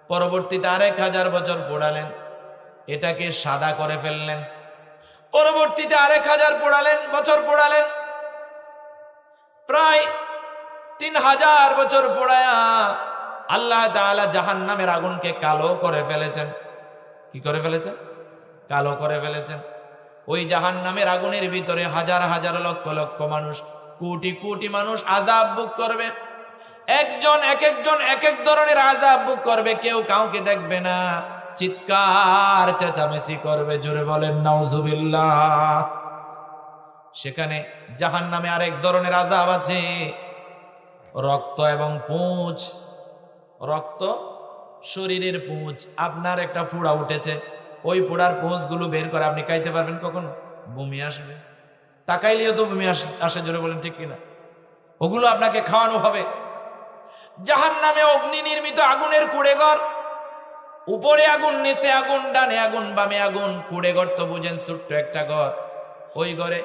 পরবর্তীতে আরেক 1000 বছর পোড়ালেন, এটাকে সাদা করে ফেললেন। পরবর্তীতে আরেক 1000 বছর পোড়ালেন, প্রায় 3000 বছর পোড়ায়া আল্লাহ তাআলা জাহান্নামের আগুনকে কালো করে ফেলেছেন। কি করে ফেলেছেন? কালো করে ফেলেছেন। ওই জাহান্নামের আগুনের ভিতরে হাজার হাজার লক্ষ লক্ষ মানুষ, কোটি কোটি মানুষ আযাব ভোগ করবে। একজন এক এক ধরনের আযাব ভোগ করবে, কেউ কাউকে দেখবে না, চিৎকার চেঁচামেচি করবে, জোরে বলেন নাউজুবিল্লাহ। সেখানে জাহান্নামে আরেক ধরনের আযাব আছে, রক্ত এবং পুঁজ। রক্ত, শরীরের পুঁজ। আপনার একটা ফুড়া উঠেছে, ওই ফুড়ার পুঁজগুলো বের করে আপনি খাইতে পারবেন কখনো? বমি আসবে, তাকাইলেও তো বমি আসে, জোরে বলেন ঠিক কিনা? ওগুলো আপনাকে খাওয়ানো হবে। জাহান্নামে অগ্নি নির্মিত আগুনের কুড়েঘর, উপরে আগুন, নিচে আগুন, ডানে আগুন, বামে আগুন। কুড়েঘর তো বুঝেন, ছোট্ট একটা ঘর। ওই ঘরে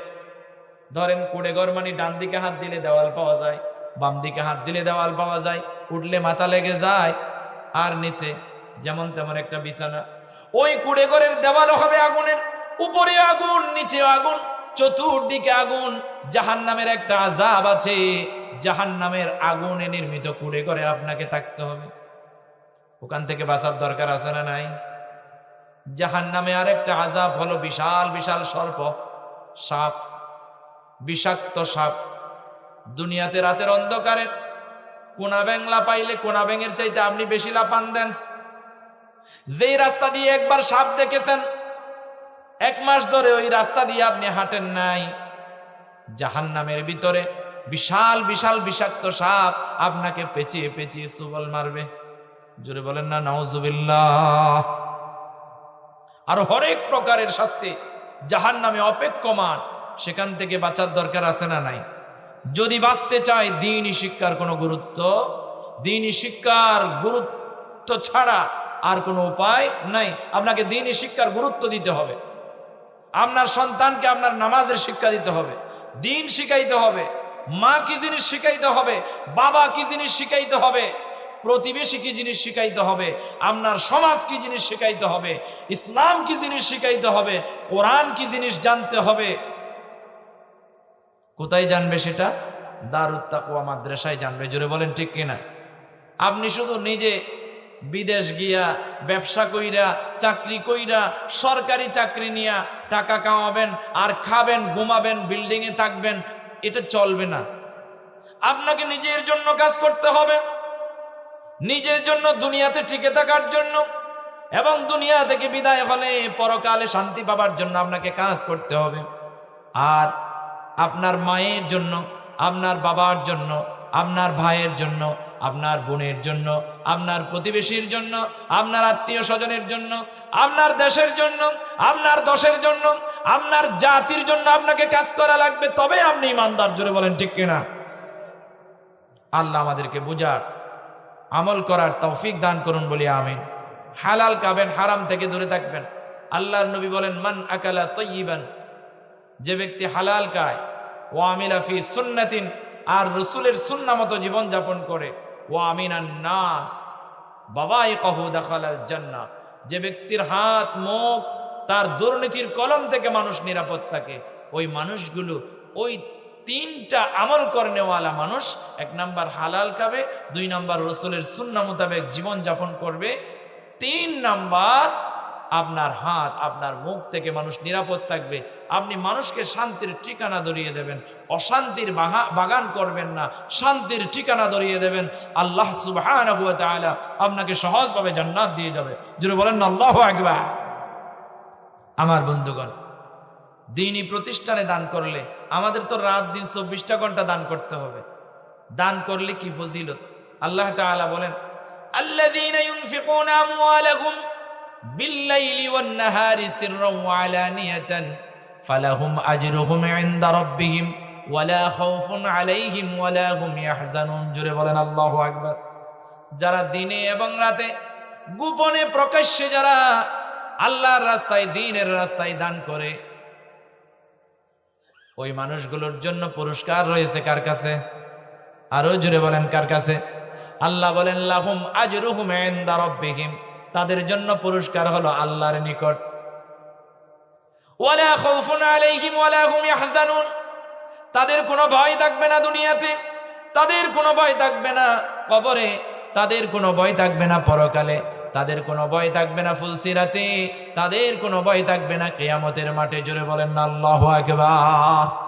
ধরেন কুড়েঘর মানে ডান দিকে হাত দিলে দেওয়াল পাওয়া যায়, বাম দিকে হাত দিলে দেওয়াল পাওয়া যায়, উঠলে মাথা লেগে যায়, আর নিচে যেমন তেমন একটা বিছানা। ওই কুড়েঘরের দেওয়ালও হবে আগুনের, উপরে আগুন, নিচে আগুন, চতুর্দিকে আগুন। জাহান্নামের একটা আযাব আছে, জাহান্নামের আগুনে নির্মিত কুড়েঘরে আপনাকে থাকতে হবে। ওখান থেকে বাঁচার দরকার আছে না নাই? জাহান্নামে আরেকটা আযাব হলো বিশাল বিশাল সর্প, সাপ, বিষাক্ত সাপ। দুনিয়াতে রাতের অন্ধকারে কোনা ব্যাংলা পাইলে কোনা ব্যাঙের চাইতে আপনি বেশি লাপান দেন। যেই রাস্তা দিয়ে একবার সাপ দেখেছেন, 1 মাস ধরে ওই রাস্তা দিয়ে আপনি হাঁটেন নাই। জাহান্নামের ভিতরে বিশাল বিশাল বিষাক্ত সাপ আপনাকে পেঁচিয়ে পেঁচিয়ে সুবল মারবে, জোরে বলেন না নাউজুবিল্লাহ। আর হরেক প্রকারের শাস্তি জাহান্নামে অপেক্ষমান। সেখান থেকে বাঁচার দরকার আছে না নাই? যদি বাঁচতে চায়, দ্বীনি শিক্ষার কোনো গুরুত্ব, দ্বীনি শিক্ষার গুরুত্ব ছাড়া আর কোনো উপায় নাই। আপনাকে দ্বীনি শিক্ষার গুরুত্ব দিতে হবে। আপনার সন্তানকে আপনার নামাজের শিক্ষা দিতে হবে, দ্বীন শিখাইতে হবে। মা কি জিনিস শিখাইতে হবে, বাবা কি জিনিস শিখাইতে হবে, প্রতিবেশী কি জিনিস শিখাইতে হবে, আপনার সমাজ কি জিনিস শিখাইতে হবে, ইসলাম কি জিনিস শিখাইতে হবে, কোরআন কি জিনিস জানতে হবে। কোথায় জানবে সেটা? দারুত তাকওয়া মাদ্রাসায় জানবে, জোরে বলেন ঠিক কিনা? আপনি শুধু নিজে বিদেশ গিয়া ব্যবসা কইরা, চাকরি কইরা, সরকারি চাকরি নিয়া টাকা কামাবেন আর খাবেন, ঘুমাবেন, বিল্ডিং এ থাকবেন, এটা চলবে না। আপনাকে নিজের জন্য কাজ করতে হবে, নিজের জন্য, দুনিয়াতে টিকে থাকার জন্য, এবং দুনিয়া থেকে বিদায় হলে পরকালে শান্তি পাবার জন্য আপনাকে কাজ করতে হবে। আর আপনার মায়ের জন্য, আপনার বাবার জন্য, আপনার ভাইয়ের জন্য, আপনার বোনের জন্য, আপনার প্রতিবেশীর জন্য, আপনার আত্মীয় স্বজনের জন্য, আপনার দেশের জন্য, আপনার দশের জন্য, আপনার জাতির জন্য আপনাকে কাজ করা লাগবে, তবে আপনি ইমানদার, জোরে বলেন ঠিক কিনা? আল্লাহ আমাদেরকে বুঝার, আমল করার তৌফিক দান করুন বলি আমিন। হালাল খাবেন, হারাম থেকে দূরে থাকবেন। আল্লাহর নবী বলেন, মান আকালা তাইয়িবান, যে ব্যক্তি হালাল খায়, ওয়া আমিলা ফি সুন্নাতিন, আর রাসূলের সুন্নাহ মতো জীবন যাপন করে, ওয়া আমিনান নাস বাবাইকাহু দাখালাল জান্নাহ, যে ব্যক্তির হাত মুখ তার দুর্নীতির কলম থেকে মানুষ নিরাপদ থাকে, ওই মানুষগুলো, ওই 3টা আমল করনেওয়ালা মানুষ, 1 নাম্বার হালাল খাবে, 2 নাম্বার রাসূলের সুন্নাহ মোতাবেক জীবন যাপন করবে, 3 নাম্বার আপনার হাত, আপনার মুখ থেকে মানুষ নিরাপদ থাকবে। আপনি মানুষকে শান্তির ঠিকানা ধরিয়ে দেবেন, অশান্তির বাগান করবেন না, শান্তির ঠিকানা ধরিয়ে দেবেন। আল্লাহ সুবহানাহু ওয়া তাআলা আপনাকে সহজভাবে জান্নাত দিয়ে যাবে। জোরে বলেন না আল্লাহু আকবার। আমার বন্ধুগণ, দ্বীনি প্রতিষ্ঠানে দান করলে আমাদের তো রাত দিন 24টা ঘন্টা দান করতে হবে। দান করলে কি ফজিলত! আল্লাহ তাআলা বলেন, আল্লাযীনা ইউনফিকুনা আমওয়ালাহুম বিল-লাইলি ওয়ান-নাহারি সিররান ওয়া আলানিয়াতান ফালাহুম আজরুহুম ইনদা রাব্বিহিম ওয়ালা খাউফুন আলাইহিম ওয়ালা হুম ইয়াহজানুন। জোরে বলেন আল্লাহু আকবার। যারা দিনে এবং রাতে, গোপনে প্রকাশ্যে যারা আল্লাহর রাস্তায়, দ্বীনের রাস্তায় দান করে, ওই মানুষগুলোর জন্য পুরস্কার রয়েছে কার কাছে? আরো জোরে বলেন, কার কাছে? আল্লাহ বলেন, লাহুম আজরুহুম ইনদা রাব্বিহিম, তাদের জন্য পুরস্কার হলো আল্লাহর নিকট। ওয়ালা খাউফুন আলাইহিম ওয়ালা হুম ইয়াহজানুন, তাদের কোনো ভয় থাকবে না দুনিয়াতে, তাদের কোনো ভয় থাকবে না কবরে, তাদের কোনো ভয় থাকবে না পরকালে, তাদের কোনো ভয় থাকবে না ফুলসিরাতে, তাদের কোনো ভয় থাকবে না কিয়ামতের মাঠে। জোরে বলেন না আল্লাহু আকবার।